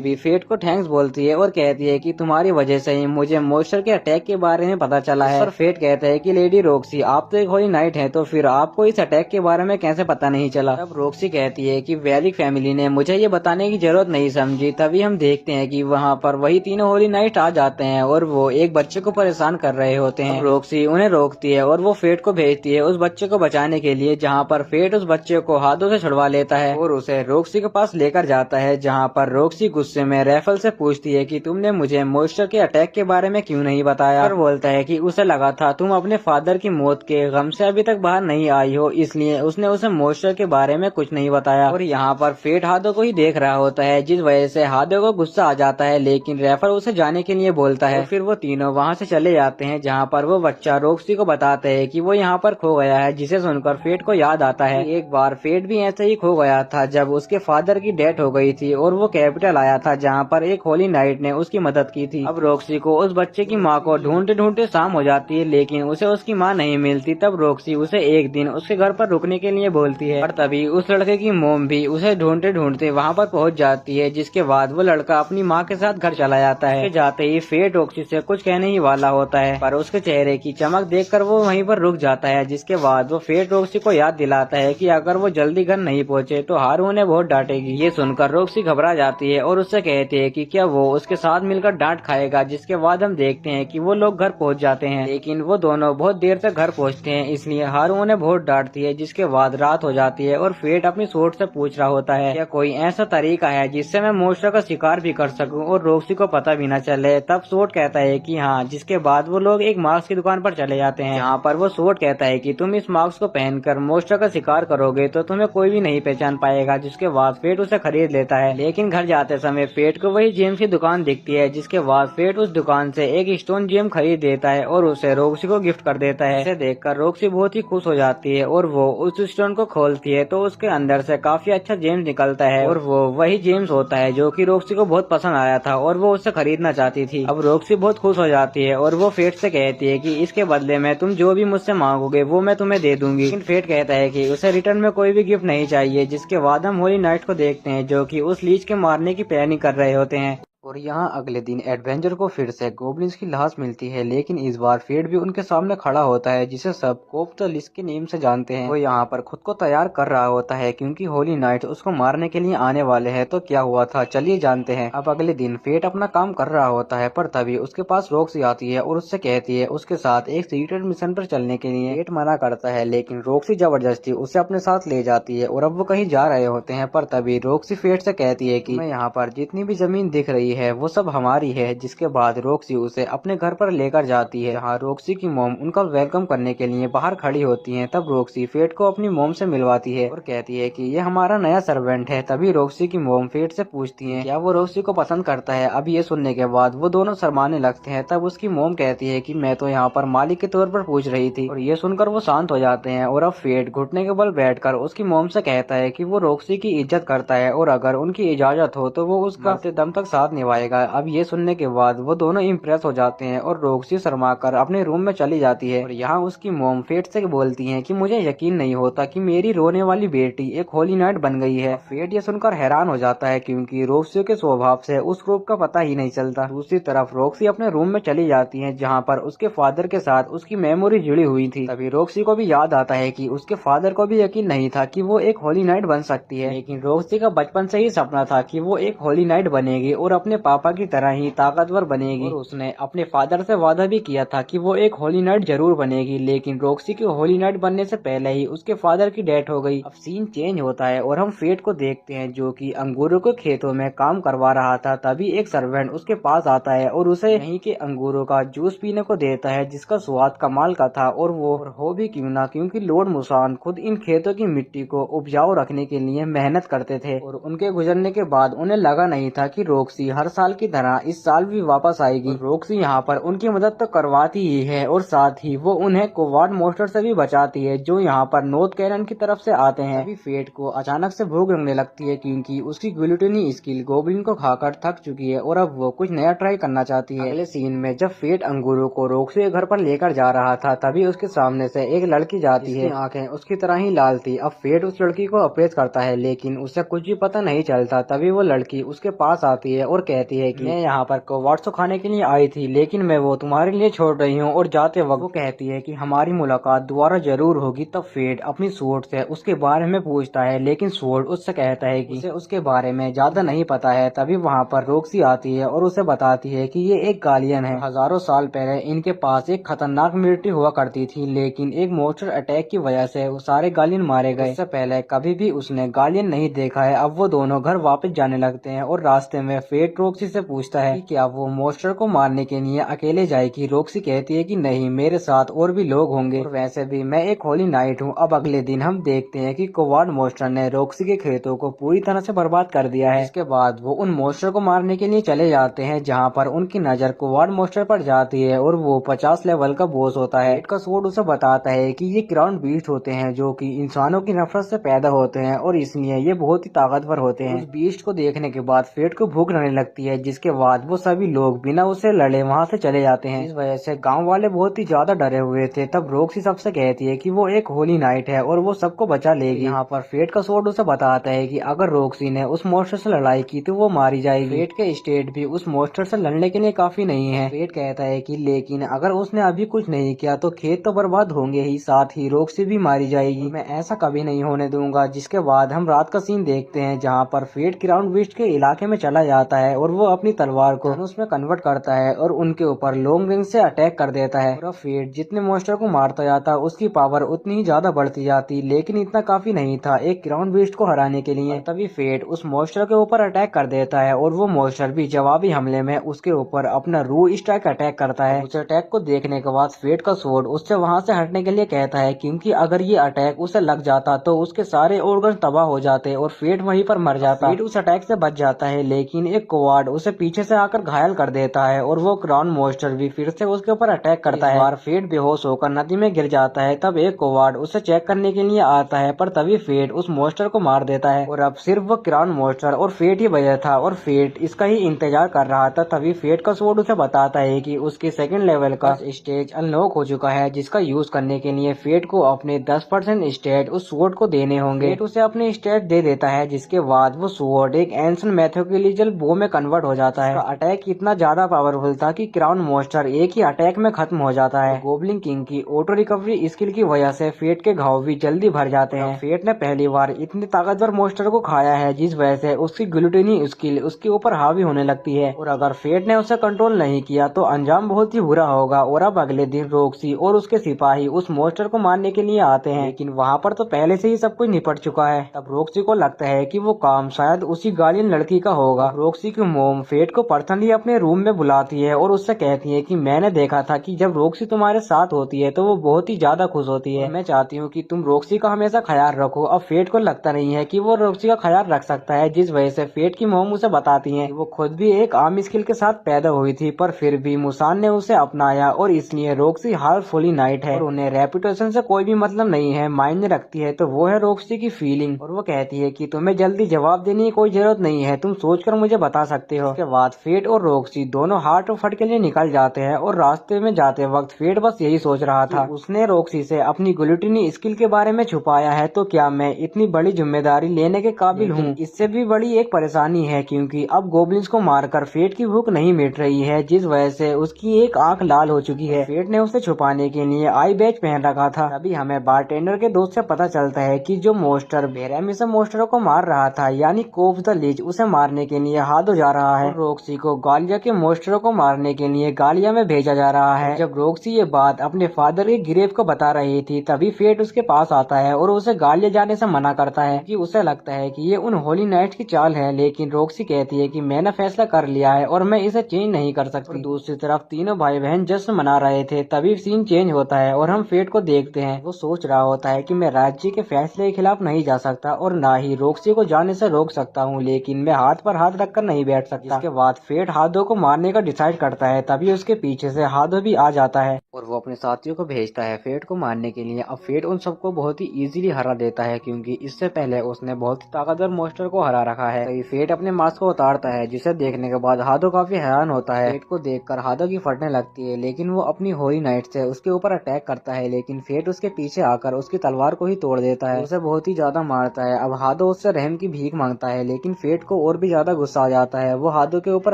भी फेट को थैंक्स बोलती है और कहती है कि तुम्हारी वजह से ही मुझे मॉन्स्टर के अटैक के बारे में पता चला है। और फेट कहता है कि लेडी रॉक्सी, आप तो एक होली नाइट है, तो फिर आपको इस अटैक के बारे में कैसे पता नहीं चला। तब रॉक्सी कहती है कि वैदिक फैमिली ने मुझे ये बताने की जरूरत नहीं समझी। तभी हम देखते हैं कि वहाँ पर वही तीनों होली नाइट आ जाते हैं और वो एक बच्चे को परेशान कर रहे होते हैं। रॉक्सी उन्हें रोकती है और वो फेट को भेजती है उस बच्चे को बचाने के लिए, जहाँ पर फेट उस बच्चे को हाथों से छुड़वा लेता है और उसे रॉक्सी के पास लेकर जाता है, जहाँ पर रॉक्सी गुस्से में रैफल से पूछती है कि तुमने मुझे मॉन्स्टर के अटैक के बारे में क्यों नहीं बताया। और बोलता है कि उसे लगा था तुम अपने फादर की मौत के गम से अभी तक बाहर नहीं आई हो, इसलिए उसने उसे मॉन्स्टर के बारे में कुछ नहीं बताया। और यहाँ पर फेट हादो को ही देख रहा होता है, जिस वजह से हादो को गुस्सा आ जाता है, लेकिन रैफल उसे जाने के लिए बोलता है। फिर वो तीनों वहाँ से चले जाते हैं, जहाँ पर वो बच्चा रॉक्सी को बताते है कि वो यहाँ पर खो गया है, जिसे सुनकर फेट को याद आता है एक बार फेट भी ऐसे ही खो गया था जब उसके फादर की डेथ हो गई थी और वो कैपिटल आया था, जहाँ पर एक होली नाइट ने उसकी मदद की थी। अब रॉक्सी को उस बच्चे की माँ को ढूंढते ढूंढते शाम हो जाती है, लेकिन उसे उसकी माँ नहीं मिलती। तब रॉक्सी उसे एक दिन उसके घर पर रुकने के लिए बोलती है, और तभी उस लड़के की मोम भी उसे ढूंढते ढूंढते वहाँ पर पहुँच जाती है, जिसके बाद वो लड़का अपनी माँ के साथ घर चला जाता है। जाते ही फेट रॉक्सी से कुछ कहने ही वाला होता है, पर उसके चेहरे की चमक देखकर वो वहीं पर रुक जाता है, जिसके बाद वो फेट रॉक्सी को याद दिलाता है कि अगर वो जल्दी घर नहीं पहुंचे तो हारू उन्हें बहुत डांटेगी। ये सुनकर रॉक्सी घबरा जाती है और उससे कहती है कि क्या वो उसके साथ मिलकर डांट खाएगा, जिसके बाद हम देखते हैं कि वो लोग घर पहुंच जाते हैं, लेकिन वो दोनों बहुत देर तक घर पहुंचते हैं, इसलिए हारू उन्हें बहुत डांटती है। जिसके बाद रात हो जाती है और फेट अपनी सोच से पूछ रहा होता है क्या कोई ऐसा तरीका है जिससे मैं मॉन्स्टर का शिकार भी कर सकूं और रॉक्सी को पता भी न चले। तब सोट कहता है कि हाँ, जिसके बाद वो लोग एक मास्क की दुकान पर चले जाते हैं, जहाँ पर वो सोट कहता है कि तुम इस मास्क को पहनकर मॉन्स्टर का शिकार करोगे तो तुम्हें कोई भी नहीं पहचान पाएगा। जिसके बाद फेट उसे खरीद लेता है, लेकिन घर जाते समय फेट को वही जेम्स की दुकान दिखती है, जिसके बाद फेट उस दुकान से एक स्टोन जेम खरीद देता है और उसे रॉक्सी को गिफ्ट कर देता है। इसे देखकर रॉक्सी बहुत ही खुश हो जाती है और वो उस स्टोन को खोलती है तो उसके अंदर से काफी अच्छा जेम्स निकलता है और वो वही जेम्स होता है जो कि रॉक्सी को बहुत पसंद आया था और वो उसे खरीदना चाहती थी। अब रॉक्सी बहुत खुश हो जाती है और वो फेट से कहती है कि इसके बदले में तुम जो भी मुझसे मांगोगे वो मैं तुम्हें दे दूंगी। लेकिन फेट कहता है कि उसे रिटर्न में कोई भी गिफ्ट नहीं चाहिए। जिसके बाद हम होली नाइट को देखते हैं, जो कि उस लीच के मारने की प्लानिंग कर रहे होते हैं। और यहाँ अगले दिन एडवेंचर को फिर से गोब्लिन्स की लाश मिलती है, लेकिन इस बार फेट भी उनके सामने खड़ा होता है, जिसे सब कोप द लिस्ट के नेम से जानते हैं। वो यहाँ पर खुद को तैयार कर रहा होता है क्योंकि होली नाइट उसको मारने के लिए आने वाले हैं। तो क्या हुआ था चलिए जानते हैं। अब अगले दिन फेट अपना काम कर रहा होता है, पर तभी उसके पास रॉक्सी आती है और उससे कहती है उसके साथ एक सीक्रेट मिशन पर चलने के लिए। फेट मना करता है, लेकिन रॉक्सी जबरदस्ती उसे अपने साथ ले जाती है और अब वो कहीं जा रहे होते हैं। पर तभी रॉक्सी फेट से कहती है कि मैं यहाँ पर जितनी भी जमीन दिख रही है वो सब हमारी है। जिसके बाद रॉक्सी उसे अपने घर पर लेकर जाती है, जहाँ रॉक्सी की मॉम उनका वेलकम करने के लिए बाहर खड़ी होती है। तब रॉक्सी फेट को अपनी मॉम से मिलवाती है और कहती है कि ये हमारा नया सर्वेंट है। तभी रॉक्सी की मॉम फेट से पूछती है क्या वो रॉक्सी को पसंद करता है। अब ये सुनने के बाद वो दोनों शर्माने लगते हैं। तब उसकी मॉम कहती है कि मैं तो यहाँ पर मालिक के तौर पर पूछ रही थी, और ये सुनकर वो शांत हो जाते हैं। और अब फेट घुटने के बल बैठकर उसकी मॉम से कहता है कि वो रॉक्सी की इज्जत करता है और अगर उनकी इजाजत हो तो वो उसका दम तक साथ निभाएगा। अब ये सुनने के बाद वो दोनों इम्प्रेस हो जाते हैं और रॉक्सी शर्माकर अपने रूम में चली जाती है। और यहाँ उसकी मॉम फेट से बोलती है कि मुझे यकीन नहीं होता कि मेरी रोने वाली बेटी एक होली नाइट बन गई है। फेट ये सुनकर हैरान हो जाता है क्योंकि रॉक्सी के स्वभाव से उस रूप का पता ही नहीं चलता। दूसरी तरफ रॉक्सी अपने रूम में चली जाती है, जहाँ पर उसके फादर के साथ उसकी मेमोरी जुड़ी हुई थी। तभी रॉक्सी को भी याद आता है कि उसके फादर को भी यकीन नहीं था कि वो एक होली नाइट बन सकती है, लेकिन रॉक्सी का बचपन से ही सपना था कि वो एक होली नाइट बनेगी और अपने पापा की तरह ही ताकतवर बनेगी। और उसने अपने फादर से वादा भी किया था कि वो एक होली नाइट जरूर बनेगी, लेकिन रॉक्सी की होली नाइट बनने से पहले ही उसके फादर की डेथ हो गई। अब सीन चेंज होता है और हम फेट को देखते हैं, जो कि अंगूरों के खेतों में काम करवा रहा था। तभी एक सर्वेंट उसके पास आता है और उसे यहीं के अंगूरों का जूस पीने को देता है, जिसका स्वाद कमाल का था। और वो हो भी क्यों ना, क्योंकि लॉर्ड मुसान खुद इन खेतों की मिट्टी को उपजाऊ रखने के लिए मेहनत करते थे और उनके गुजरने के बाद उन्हें लगा नहीं था कि रॉक्सी हर हर साल की तरह इस साल भी वापस आएगी। रॉक्सी यहाँ पर उनकी मदद तो करवाती ही है और साथ ही वो उन्हें कोवार्ड मॉन्स्टर से भी बचाती है जो यहाँ पर नॉर्थ कैरन की तरफ से आते हैं। अभी फेट को अचानक से भूख लगने लगती है क्योंकि उसकी ग्लूटेनी स्किल गोब्लिन को खाकर थक चुकी है और अब वो कुछ नया ट्राई करना चाहती है। अगले सीन में जब फेट अंगूरों को रॉक्सी के घर पर लेकर जा रहा था तभी उसके सामने से एक लड़की जाती है, आंखें उसकी तरह ही लाल थी। अब फेट उस लड़की को अप्रोच करता है लेकिन उसे कुछ भी पता नहीं चलता। तभी वो लड़की उसके पास आती है और कहती है कि मैं यहाँ पर कोवार्ड्स खाने के लिए आई थी लेकिन मैं वो तुम्हारे लिए छोड़ रही हूँ। और जाते वक्त वो कहती है कि हमारी मुलाकात दोबारा जरूर होगी। तब फेट अपनी स्वॉर्ड से उसके बारे में पूछता है लेकिन स्वॉर्ड उससे कहता है कि उसे उसके बारे में ज्यादा नहीं पता है। तभी वहाँ पर रॉक्सी आती है और उसे बताती है कि ये एक गालियन है। हजारों साल पहले इनके पास एक खतरनाक मिलिट्री हुआ करती थी लेकिन एक मॉन्स्टर अटैक की वजह से वो सारे गालियन मारे गए। इससे पहले कभी भी उसने गालियन नहीं देखा है। अब वो दोनों घर वापस जाने लगते हैं और रास्ते में फेट रॉक्सी से पूछता है कि क्या वो मॉन्स्टर को मारने के लिए अकेले जाएगी। रॉक्सी कहती है कि नहीं, मेरे साथ और भी लोग होंगे और वैसे भी मैं एक होली नाइट हूँ। अब अगले दिन हम देखते हैं कि कोवार्ड मॉन्स्टर ने रॉक्सी के खेतों को पूरी तरह से बर्बाद कर दिया है। इसके बाद वो उन मॉन्स्टर को मारने के लिए चले जाते हैं जहाँ पर उनकी नजर कोवार्ड मॉन्स्टर पर जाती है और वो 50 लेवल का बॉस होता है। फेट का स्वॉर्ड उसे बताता है कि ये क्राउन बीस्ट होते हैं जो कि इंसानों की नफरत से पैदा होते हैं और इसलिए ये बहुत ही ताकतवर होते हैं। उस बीस्ट को देखने के बाद फेट को भूख लगने लगती है जिसके बाद वो सभी लोग बिना उसे लड़े वहाँ से चले जाते हैं। इस वजह से गांव वाले बहुत ही ज्यादा डरे हुए थे। तब रॉक्सी सबसे कहती है कि वो एक होली नाइट है और वो सबको बचा लेगी। यहाँ पर फेट का स्वॉर्ड उसे बताता है कि अगर रॉक्सी ने उस मॉन्स्टर से लड़ाई की तो वो मारी जाएगी। फेट के स्टेट भी उस मॉन्स्टर से लड़ने के लिए काफी नहीं है। फेट कहता है कि लेकिन अगर उसने अभी कुछ नहीं किया तो खेत तो बर्बाद होंगे ही, साथ ही रॉक्सी भी मारी जाएगी। मैं ऐसा कभी नहीं होने दूंगा। जिसके बाद हम रात का सीन देखते हैं जहाँ पर फेट क्राउन बीस्ट के इलाके में चला जाता है और वो अपनी तलवार को उसमें कन्वर्ट करता है और उनके ऊपर लॉन्ग रेंज से अटैक कर देता है। और फेट जितने मॉन्स्टर को मारता जाता उसकी पावर उतनी ही ज्यादा बढ़ती जाती लेकिन इतना काफी नहीं था एक क्राउन बीस्ट को हराने के लिए। तभी फेट उस मॉन्स्टर के ऊपर अटैक कर देता है और वो मॉन्स्टर भी जवाबी हमले में उसके ऊपर अपना रू स्ट्राइक अटैक करता है। उस अटैक को देखने के बाद फेट का स्वॉर्ड उससे वहाँ से हटने के लिए कहता है क्योंकि अगर ये अटैक उसे लग जाता तो उसके सारे ऑर्गन तबाह हो जाते और फेट वहीं पर मर जाता। फेट उस अटैक से बच जाता है लेकिन एक कोवार्ड उसे पीछे से आकर घायल कर देता है और वो क्राउन मॉन्स्टर भी फिर से उसके ऊपर अटैक करता है। बार फेट बेहोश होकर नदी में गिर जाता है। तब एक कोवार्ड उसे चेक करने के लिए आता है पर तभी फेट उस मॉन्स्टर को मार देता है और अब सिर्फ वो क्राउन मॉन्स्टर और फेट ही बचा था और फेट इसका ही इंतजार कर रहा था। तभी फेट का स्वॉर्ड उसे बताता है कि उसके सेकंड लेवल का स्टेज अनलॉक हो चुका है जिसका यूज करने के लिए फेट को अपने 10% स्टेट उस स्वॉर्ड को देने होंगे। फेट उसे अपने स्टेट दे देता है जिसके बाद वो स्वॉर्ड एक एंशिएंट मैथोलॉजिकल बो में कन्वर्ट हो जाता है। अटैक इतना ज्यादा पावरफुल था कि क्राउन मॉन्स्टर एक ही अटैक में खत्म हो जाता है। गोब्लिन किंग की ऑटो रिकवरी स्किल की वजह से फेट के घाव भी जल्दी भर जाते हैं। फेट ने पहली बार इतनी ताकतवर मॉन्स्टर को खाया है जिस वजह से उसकी ग्लूटेनी स्किल उसके ऊपर हावी होने लगती है और अगर फेट ने उसे कंट्रोल नहीं किया तो अंजाम बहुत ही बुरा होगा। और अब अगले दिन रॉक्सी और उसके सिपाही उस मॉन्स्टर को मारने के लिए आते हैं लेकिन वहाँ पर तो पहले से ही सब कुछ निपट चुका है। तब रॉक्सी को लगता है कि वो काम शायद उसी गालियन लड़की का होगा। रॉक्सी की मोम फेट को पर्सनली अपने रूम में बुलाती है और उससे कहती है कि मैंने देखा था कि जब रॉक्सी तुम्हारे साथ होती है तो वो बहुत ही ज्यादा खुश होती है। मैं चाहती हूँ कि तुम रॉक्सी का हमेशा ख्याल रखो। अब फेट को लगता नहीं है कि वो रॉक्सी का ख्याल रख सकता है जिस वजह से फेट की मोम उसे बताती है वो खुद भी एक आर्म स्किल के साथ पैदा हुई थी पर फिर भी मुसान ने उसे अपनाया और इसलिए रॉक्सी हार्फुली नाइट है और उन्हें रेपुटेशन से कोई भी मतलब नहीं है। मायने रखती है तो वो है रॉक्सी की फीलिंग और वो कहती है कि तुम्हें जल्दी जवाब देने की कोई जरूरत नहीं है, तुम सोचकर मुझे बता सकते हो। उसके बाद फेट और रॉक्सी दोनों हार्ट और फट के लिए निकल जाते हैं और रास्ते में जाते वक्त फेट बस यही सोच रहा था उसने रॉक्सी से अपनी ग्लूटेनी स्किल के बारे में छुपाया है तो क्या मैं इतनी बड़ी जिम्मेदारी लेने के काबिल हूँ। इससे भी बड़ी एक परेशानी है क्योंकि अब गोब्लिन्स को मारकर फेट की भूख नहीं मिट रही है जिस वजह से उसकी एक आंख लाल हो चुकी है। फेट ने उसे छुपाने के लिए आई बैच पहन रखा था। अभी हमें बारटेंडर के दोस्त से पता चलता है कि जो मॉन्स्टर बेरहमी से मॉन्स्टरों को मार रहा था यानी कोफ द लीच उसे मारने के लिए हादो जा रहा है। रॉक्सी को गालिया के मॉन्स्टरों को मारने के लिए गालिया में भेजा जा रहा है। जब रॉक्सी ये बात अपने फादर के ग्रेव को बता रही थी तभी फेट उसके पास आता है और उसे गालिया जाने से मना करता है कि उसे लगता है कि ये उन होली नाइट की चाल है लेकिन रॉक्सी कहती है कि मैंने फैसला कर लिया है और मैं इसे चेंज नहीं कर सकती। दूसरी तरफ तीनों भाई बहन जश्न मना रहे थे तभी सीन चेंज होता है और हम फेट को देखते हैं। वो सोच रहा होता है कि मैं राज्य के फैसले के खिलाफ नहीं जा सकता और ना ही रॉक्सी को जाने से रोक सकता हूँ लेकिन मैं हाथ पर हाथ रखकर नहीं नहीं बैठ सकता। इसके बाद फेट हादो को मारने का डिसाइड करता है, तभी उसके पीछे से हादो भी आ जाता है और वो अपने साथियों को भेजता है फेट को मारने के लिए। अब फेट उन सबको बहुत ही इजीली हरा देता है, क्योंकि इससे पहले उसने बहुत ही ताकतवर मॉन्स्टर को हरा रखा है। तो फेट अपने मास्क को उतारता है, जिसे देखने के बाद हादो काफी हैरान होता है। फेट को देखकर हादो की फटने लगती है, लेकिन वो अपनी होली नाइट से उसके ऊपर अटैक करता है, लेकिन फेट उसके पीछे आकर उसकी तलवार को ही तोड़ देता है, उसे बहुत ही ज्यादा मारता है। अब हादो उससे रहम की भीख मांगता है, लेकिन फेट को और भी ज्यादा गुस्सा आ जाता है। वो हादो के ऊपर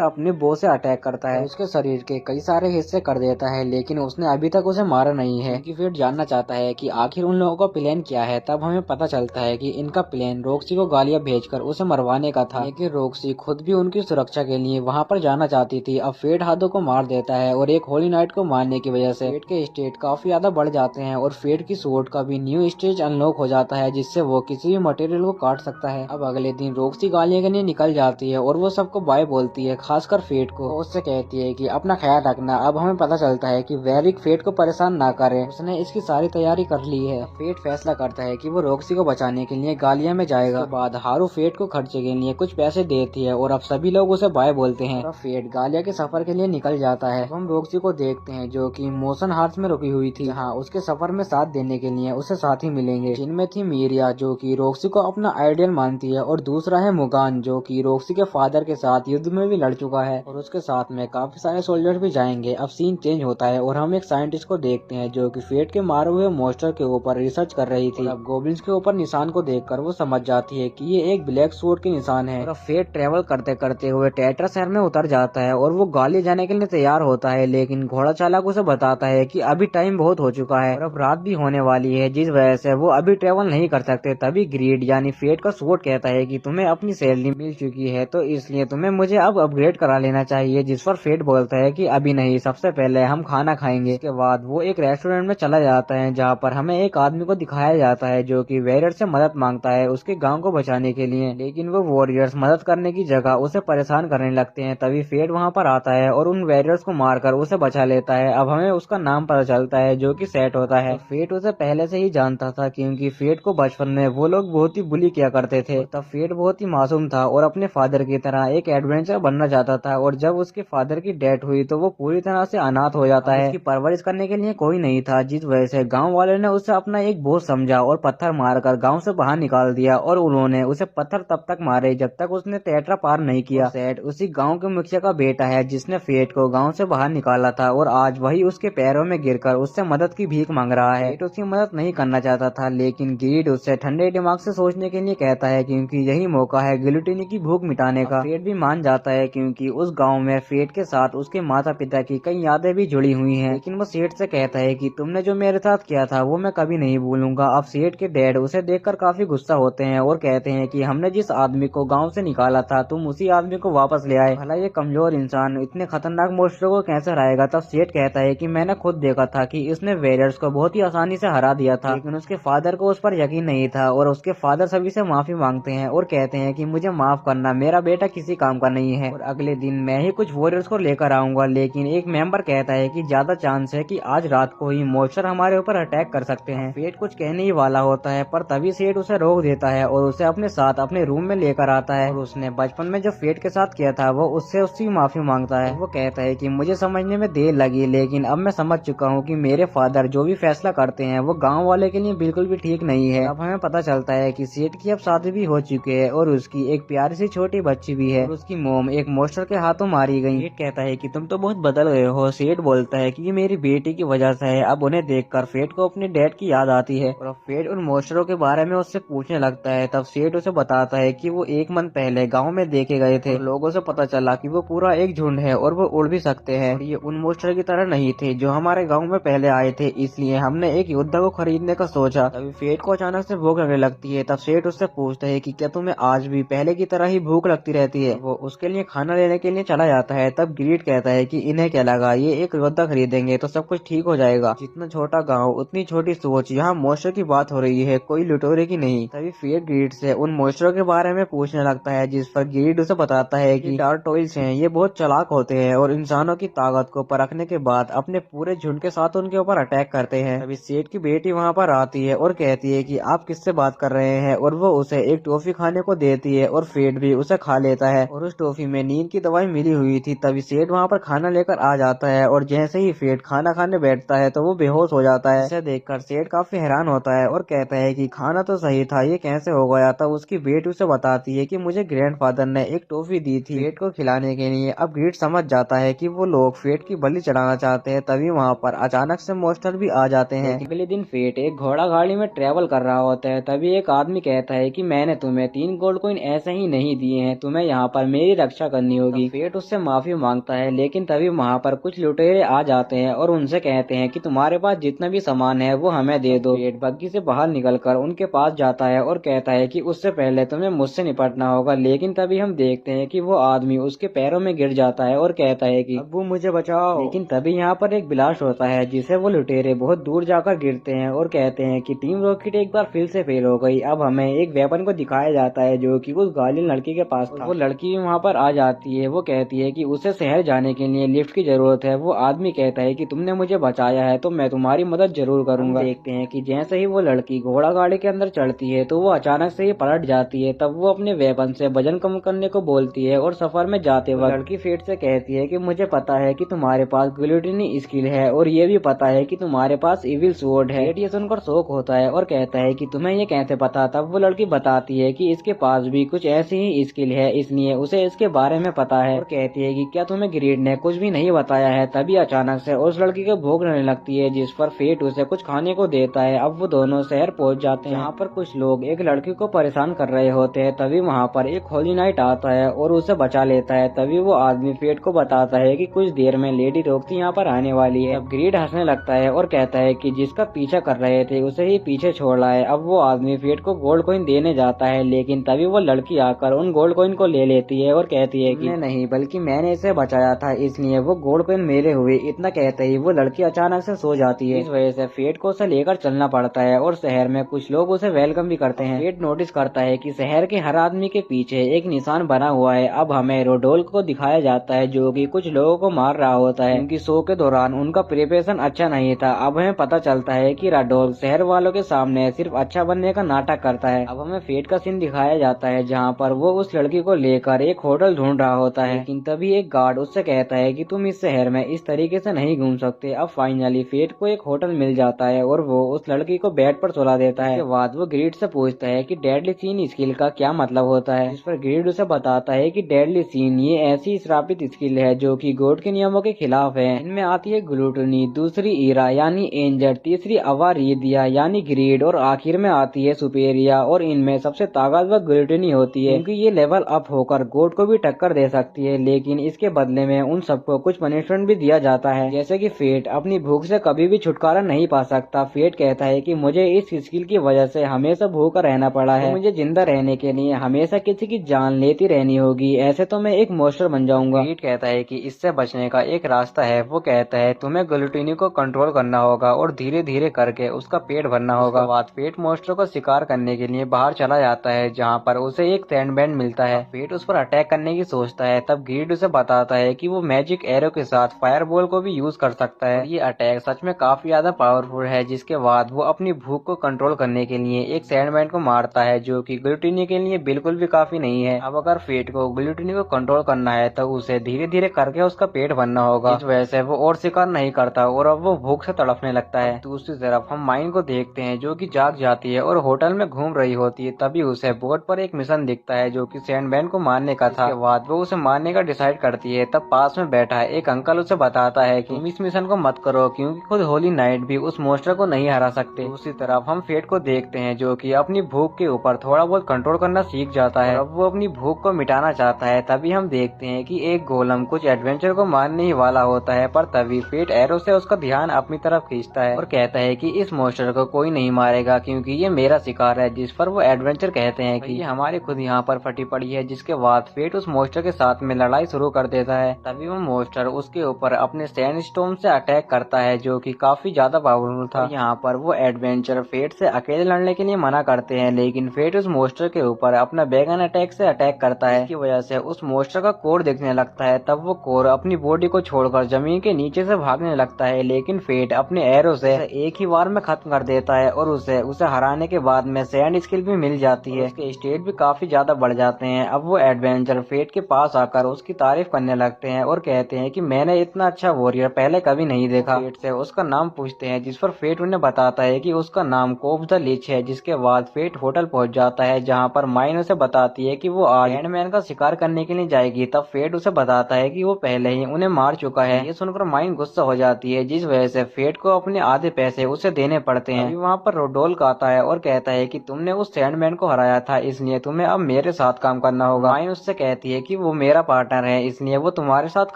अपने बो से अटैक करता है, उसके शरीर के कई सारे हिस्से कर देता है, लेकिन उसने अभी तक उसे मारा नहीं है, क्योंकि फेट जानना चाहता है कि आखिर उन लोगों का प्लान क्या है। तब हमें पता चलता है कि इनका प्लान रॉक्सी को गालियां भेजकर उसे मरवाने का था, लेकिन रॉक्सी खुद भी उनकी सुरक्षा के लिए वहाँ पर जाना चाहती थी। अब फेट हादो को मार देता है और एक होली नाइट को मारने की वजह से फेट के स्टेट काफी ज्यादा बढ़ जाते हैं और फेट की स्वॉर्ड का भी न्यू स्टेज अनलॉक हो जाता है, जिससे वो किसी भी मटेरियल को काट सकता है। अब अगले दिन रॉक्सी गालियां के लिए निकल जाती है और वो सबको बाय बोलती है, खासकर फेट को। उससे कहती है कि अपना ख्याल रखना। अब हमें पता चलता है कि वेरिक फेट को परेशान ना करे, उसने इसकी सारी तैयारी कर ली है। फेट फैसला करता है कि वो रॉक्सी को बचाने के लिए गालिया में जाएगा। उसके बाद हारू फेट को खर्चे के लिए कुछ पैसे देती है और अब सभी लोग उसे बाय बोलते हैं। अब फेट गालिया के सफर के लिए निकल जाता है। हम रॉक्सी को देखते हैं जो कि मोशन हार्ट में रुकी हुई थी। हाँ, उसके सफर में साथ देने के लिए उसे साथी मिलेंगे, जिनमें थी मीरिया जो कि रॉक्सी को अपना आइडियल मानती है, और दूसरा है मुगान जो कि रॉक्सी के फादर के साथ युद्ध में भी लड़ चुका है, और उसके साथ में काफी सारे सोल्जर्स भी जाएंगे। अब सीन चेंज होता है और हम एक साइंटिस्ट को देखते हैं जो कि फेट के मारे हुए मॉन्स्टर के ऊपर रिसर्च कर रही थी। अब गोब्लिन्स के ऊपर निशान को देखकर वो समझ जाती है कि ये एक ब्लैक स्वॉर्ड के निशान है। और फेट ट्रेवल करते करते हुए टेट्रा शहर में उतर जाता है और वो गाली जाने के लिए तैयार होता है, लेकिन घोड़ा चालक उसे बताता है कि अभी टाइम बहुत हो चुका है और अब रात भी होने वाली है, जिस वजह से वो अभी ट्रेवल नहीं कर सकते। तभी ग्रीड यानी फेट का स्वॉर्ड कहता है कि तुम्हें अपनी सैलरी मिल चुकी है, तो इसलिए तुम्हें मुझे अब अपग्रेड करा लेना चाहिए। जिस पर फेट बोलता है कि अभी नहीं, सबसे पहले हम खाना खाएंगे। इसके बाद वो एक रेस्टोरेंट में चला जाता है, जहाँ पर हमें एक आदमी को दिखाया जाता है जो कि वॉरियर से मदद मांगता है उसके गांव को बचाने के लिए, लेकिन वो वॉरियर्स मदद करने की जगह उसे परेशान करने लगते हैं। तभी फेट वहाँ पर आता है और उन वॉरियर्स को मारकर उसे बचा लेता है। अब हमें उसका नाम पता चलता है जो कि सेट होता है। फेट उसे पहले से ही जानता था, क्योंकि फेट को बचपन में वो लोग बहुत ही बुली किया करते थे। तब फेट बहुत ही मासूम था और अपने फादर की तरह एक एडवेंचर बनना चाहता था, और जब उसके फादर की डेथ हुई तो वो पूरी तरह से अनाथ हो जाता है। उसकी परवरिश करने के लिए कोई नहीं था, जिस वजह से गांव वाले ने उसे अपना एक बोझ समझा और पत्थर मारकर गांव से बाहर निकाल दिया, और उन्होंने उसे पत्थर तब तक मारे जब तक उसने टेट्रा पार नहीं किया। सेट उसी गांव के मुखिया का बेटा है जिसने फेट को गांव से बाहर निकाला था, और आज वही उसके पैरों में गिरकर उससे मदद की भीख मांग रहा है। फेट उसकी मदद नहीं करना चाहता था, लेकिन ग्रीड उससे ठंडे दिमाग से सोचने के लिए कहता है, क्योंकि यही मौका है गिलोटिनी की भूख मिटाने का। फेट भी मान जाता है, क्योंकि उस गांव में फेट के साथ उसके माता पिता की कई यादें भी जुड़ी हुई हैं। लेकिन वो सेठ से कहता है कि तुमने जो मेरे साथ किया था वो मैं कभी नहीं भूलूंगा। अब सेठ के डैड उसे देखकर काफी गुस्सा होते हैं और कहते हैं कि हमने जिस आदमी को गांव से निकाला था तुम उसी आदमी को वापस ले आए। भला ये कमजोर इंसान इतने खतरनाक मॉन्स्टरों को कैसे हराएगा। तब सेठ कहता है कि मैंने खुद देखा था कि इसने वॉरियर्स को बहुत ही आसानी से हरा दिया था, लेकिन उसके फादर को उस पर यकीन नहीं था, और उसके फादर सभी से माफी मांगते हैं और कहते हैं कि मुझे माफ करना, मेरा बेटा किसी काम का नहीं है, और अगले दिन मैं ही कुछ वॉरियर्स को लेकर आऊंगा। लेकिन एक मेंबर कहता है कि ज्यादा चांस है कि आज रात को ही मॉन्स्टर हमारे ऊपर अटैक कर सकते हैं। फेट कुछ कहने ही वाला होता है, पर तभी सेठ उसे रोक देता है और उसे अपने साथ अपने रूम में लेकर आता है, और उसने बचपन में जो फेट के साथ किया था वो उससे उसकी माफी मांगता है। वो कहता है कि मुझे समझने में देर लगी, लेकिन अब मैं समझ चुका हूँ कि मेरे फादर जो भी फैसला करते हैं वो गाँव वाले के लिए बिल्कुल भी ठीक नहीं है। अब हमें पता चलता है कि सेठ की अब शादी भी हो चुकी है और उसकी एक प्यारी सी छोटी बच्ची भी है, और उसकी मोम एक मॉन्स्टर के हाथों मारी गई। सेठ कहता है कि तुम तो बहुत बदल गए हो। सेठ बोलता है कि ये मेरी बेटी की वजह से है। अब उन्हें देखकर फेट को अपने डैड की याद आती है, और फेट उन मॉन्स्टरों के बारे में उससे पूछने लगता है। तब सेठ उसे बताता है कि वो एक मंथ पहले गाँव में देखे गए थे, लोगों से पता चला कि वो पूरा एक झुंड है और वो उड़ भी सकते हैं। ये उन मॉन्स्टर की तरह नहीं थे जो हमारे गाँव में पहले आए थे, इसलिए हमने एक योद्धा को खरीदने का सोचा। तभी फेट को अचानक से भूख लगने लगती है। तब सेठ उससे पूछता है कि क्या तुम्हें आज भी पहले की तरह ही भूख लगती रहती है। वो उसके लिए खाना लेने के लिए चला जाता है। तब ग्रीड कहता है कि इन्हें क्या लगा, ये एक योद्धा खरीदेंगे तो सब कुछ ठीक हो जाएगा। जितना छोटा गाँव उतनी छोटी सोच। यहाँ मॉन्स्टर की बात हो रही है, कोई लुटेरे की नहीं। तभी फेट ग्रीड से उन मॉन्स्टरों के बारे में पूछने लगता है, जिस पर ग्रीड उसे बताता है कि टार्टोइल्स हैं, ये बहुत चालाक होते हैं और इंसानों की ताकत को परखने के बाद अपने पूरे झुंड के साथ उनके ऊपर अटैक करते हैं। तभी सेठ की बेटी वहाँ पर आती है और कहती है कि आप किससे बात कर रहे हैं, और वो उसे एक टॉफी खाने को देती है और फेट भी उसे खा लेता है और उस टॉफी में नींद की दवाई मिली हुई थी। तभी सेठ वहाँ पर खाना लेकर आ जाता है और जैसे ही फेट खाना खाने बैठता है तो वो बेहोश हो जाता है। इसे देखकर सेठ काफी हैरान होता है और कहता है कि खाना तो सही था, ये कैसे हो गया। तब उसकी बेटी उसे बताती है कि मुझे ग्रैंडफादर ने एक टॉफी दी थी फेट को खिलाने के लिए। अब ग्रीड समझ जाता है कि वो लोग फेट की बलि चढ़ाना चाहते हैं। तभी वहाँ पर अचानक से मॉन्स्टर भी आ जाते हैं। अगले दिन फेट एक घोड़ा गाड़ी में ट्रेवल कर रहा होता है। तभी एक आदमी कहता है कि मैंने तुम्हें 3 गोल्ड कॉइन ऐसे ही नहीं दिए हैं, तुम्हें यहाँ पर मेरी रक्षा करनी होगी। फेट उससे माफी मांगता है, लेकिन तभी वहाँ पर कुछ लुटेरे आ जाते हैं और उनसे कहते हैं कि तुम्हारे पास जितना भी सामान है वो हमें दे दो। फेट बग्गी से बाहर निकलकर उनके पास जाता है और कहता है कि उससे पहले तुम्हें मुझसे निपटना होगा। लेकिन तभी हम देखते हैं कि वो आदमी उसके पैरों में गिर जाता है और कहता है कि अब्बू मुझे बचाओ। लेकिन तभी यहाँ पर एक ब्लास्ट होता है जिसे वो लुटेरे बहुत दूर जाकर गिरते हैं और कहते हैं कि टीम रॉकेट एक बार फिर से फेल हो गई। अब हमें एक वेपन को दिखाया जाता है जो कि उस गालिन लड़की के पास था। वो लड़की वहाँ पर आ जाती है। वो कहती है कि उसे शहर जाने के लिए लिफ्ट की जरूरत है। वो आदमी कहता है कि तुमने मुझे बचाया है तो मैं तुम्हारी मदद जरूर करूंगा। देखते हैं कि जैसे ही वो लड़की घोड़ा गाड़ी के अंदर चढ़ती है तो वो अचानक से ही पलट जाती है। तब वो अपने वेपन से वजन कम करने को बोलती है और सफर में जाते वक्त लड़की फेट से कहती है कि मुझे पता है कि तुम्हारे पास ग्लूटिनी स्किल है और ये भी पता है कि तुम्हारे पास इविल स्वॉर्ड है। ये सुनकर शौक होता है और कहता है कि तुम्हें ये कैसे पता। तब वो लड़की बताती है कि इसके पास भी कुछ ऐसी ही स्किल है, इसलिए उसे इसके बारे में पता है। और कहती है कि क्या तुम्हें ग्रीड ने कुछ भी नहीं बताया है। तभी अचानक से उस लड़की को भूख लगने लगती है, जिस पर फेट उसे कुछ खाने को देता है। अब वो दोनों शहर पहुंच जाते हैं। यहाँ पर कुछ लोग एक लड़की को परेशान कर रहे होते हैं। तभी वहाँ पर एक होली नाइट आता है और उसे बचा लेता है। तभी वो आदमी फेट को बताता है कि कुछ देर में लेडी रोक्सी यहाँ पर आने वाली है। अब ग्रीड हंसने लगता है और कहता है कि जिसका पीछा कर रहे थे उसे ही पीछे छोड़ रहा है। अब वो आदमी फेट को गोल्ड कॉइन देने जाता है, लेकिन तभी वो लड़की आकर उन गोल्ड कॉइन को ले लेती है और कहती है कि नहीं, बल्कि मैंने इसे बचाया था, इसलिए वो गोल्ड कॉइन मेरे हुए। इतना कहते ही वो लड़की अचानक से सो जाती है। इस वजह से फेट को उसे लेकर चलना पड़ता है और शहर में कुछ लोग उसे वेलकम भी करते हैं। फेट नोटिस करता है कि शहर के हर आदमी के पीछे एक निशान बना हुआ है। अब हमें रोडोल को दिखाया जाता है जो कि कुछ लोगों को मार रहा होता है, क्योंकि शो के दौरान उनका प्रिपरेशन अच्छा नहीं था। अब हमें पता चलता है कि राडोल शहर वालों के सामने सिर्फ अच्छा बनने का नाटक करता है। अब हमें फेट का सीन दिखाया जाता है जहाँ पर वो उस लड़की को लेकर एक होटल ढूंढ रहा होता है, लेकिन तभी एक गार्ड उससे कहता है कि तुम इस शहर में इस तरीके से नहीं घूम सकते। अब फाइनली फेट को एक होटल मिल जाता है और वो उस लड़की को बेड पर सुला देता है। इसके बाद वो ग्रीड से पूछता है कि डेडली सीन स्किल का क्या मतलब होता है, जिस पर ग्रीड उसे बताता है कि डेडली सीन ये ऐसी श्रापित स्किल है जो कि गॉड के नियमों के खिलाफ है। इनमें आती है ग्लूटनी, दूसरी ईरा यानी एंजर, तीसरी अवारीदिया यानी ग्रीड और आखिर में आती है सुपेरिया। और इनमें सबसे ताकतवर ग्लूटनी होती है क्योंकि ये लेवल अप होकर गॉड को भी टक्कर दे सकती है, लेकिन इसके बदले में उन सबको कुछ पनिशमेंट भी दिया जाता है। जैसे कि फेट अपनी भूख से कभी भी छुटकारा नहीं पा सकता। फेट कहता है कि मुझे इस स्किल की वजह से हमेशा भूखा रहना पड़ा है, तो मुझे जिंदा रहने के लिए हमेशा किसी की जान लेती रहनी होगी, ऐसे तो मैं एक मॉन्स्टर बन जाऊंगा। फेट कहता है कि इससे बचने का एक रास्ता है। वो कहता है तुम्हें ग्लूटिनी को कंट्रोल करना होगा और धीरे धीरे करके उसका पेट भरना होगा। बाद फेट मॉन्स्टर को शिकार करने के लिए बाहर चला जाता है जहाँ पर उसे एक सैंडबैंड मिलता है। फेट उस पर अटैक करने की सोचता है। तब ग्रीड उसे बताता है कि वो मैजिक एरो के साथ फायरबॉल को भी यूज कर सकता है। ये अटैक सच में काफी ज्यादा पावरफुल है। जिसके बाद वो अपनी भूख को कंट्रोल करने के लिए एक सैंडबैंड को मारता है जो कि ग्लूटिनी के लिए बिल्कुल भी काफी नहीं है। अब अगर फेट को ग्लूटिनी को कंट्रोल करना है तो उसे धीरे धीरे करके उसका पेट भरना होगा। इस वजह से वो और शिकार नहीं करता और अब वो भूख से तड़पने लगता है। दूसरी तरफ हम माइन को देखते हैं जो कि जाग जाती है और होटल में घूम रही होती है। तभी उसे बोर्ड पर एक मिशन दिखता है जो कि सैंडबैंड को मारने का था। इसके बाद वो उसे मारने का डिसाइड करती है। तब पास में बैठा एक अंकल उसे बताता है कि तुम इस मिशन को मत करो क्योंकि खुद होली नाइट भी उस मॉन्स्टर को नहीं हरा सकते। दूसरी तरफ हम फेट को देखते हैं जो कि अपनी भूख के ऊपर थोड़ा बहुत कंट्रोल करना सीख जाता है। अब वो अपनी भूख को मिटाना चाहता है। तभी हम देखते हैं कि एक गोलम कुछ एडवेंचर को मारने ही वाला होता है, पर तभी फेट एरो से उसका ध्यान अपनी तरफ खींचता है और कहता है कि इस मॉन्स्टर को कोई नहीं मारेगा क्योंकि ये मेरा शिकार है। जिस पर वो एडवेंचर कहते हैं कि ये हमारी खुद यहाँ पर फटी पड़ी है। जिसके बाद फेट उस मॉन्स्टर के साथ में लड़ाई शुरू कर देता है। तभी वो मॉन्स्टर उसके ऊपर अपने सैंडस्टोन फॉर्म से अटैक करता है जो कि काफी ज्यादा पावरफुल था। यहाँ पर वो एडवेंचर फेट से अकेले लड़ने के लिए मना करते हैं, लेकिन फेट उस मोस्टर के ऊपर अपना बैगन अटैक से अटैक करता है। इसकी वजह से उस मोस्टर का कोर दिखने लगता है। तब वो कोर अपनी बॉडी को छोड़कर जमीन के नीचे से भागने लगता है, लेकिन फेट अपने एरो से एक ही बार में खत्म कर देता है और उसे हराने के बाद में सैंड स्किल भी मिल जाती है। उसके स्टेट भी काफी ज्यादा बढ़ जाते हैं। अब वो एडवेंचर फेट के पास आकर उसकी तारीफ करने लगते हैं और कहते हैं कि मैंने इतना अच्छा वॉरियर पहले कभी नहीं देखा। फेट से उसका नाम पूछते हैं, जिस पर फेट उन्हें बताता है कि उसका नाम कोब द लीच है। जिसके बाद फेट होटल पहुंच जाता है, जहाँ पर माइन उसे बताती है कि वो आज सैंडमैन का शिकार करने के लिए जाएगी। तब फेट उसे बताता है कि वो पहले ही उन्हें मार चुका है। ये सुनकर माइन गुस्सा हो जाती है, जिस वजह से फेट को अपने आधे पैसे उसे देने पड़ते हैं। वहाँ पर रोडोल्फ आता है और कहता है कि तुमने उस सैंडमैन को हराया था, इसलिए तुम्हें अब मेरे साथ काम करना होगा। माइन उससे कहती है कि वो मेरा पार्टनर है, इसलिए वो तुम्हारे साथ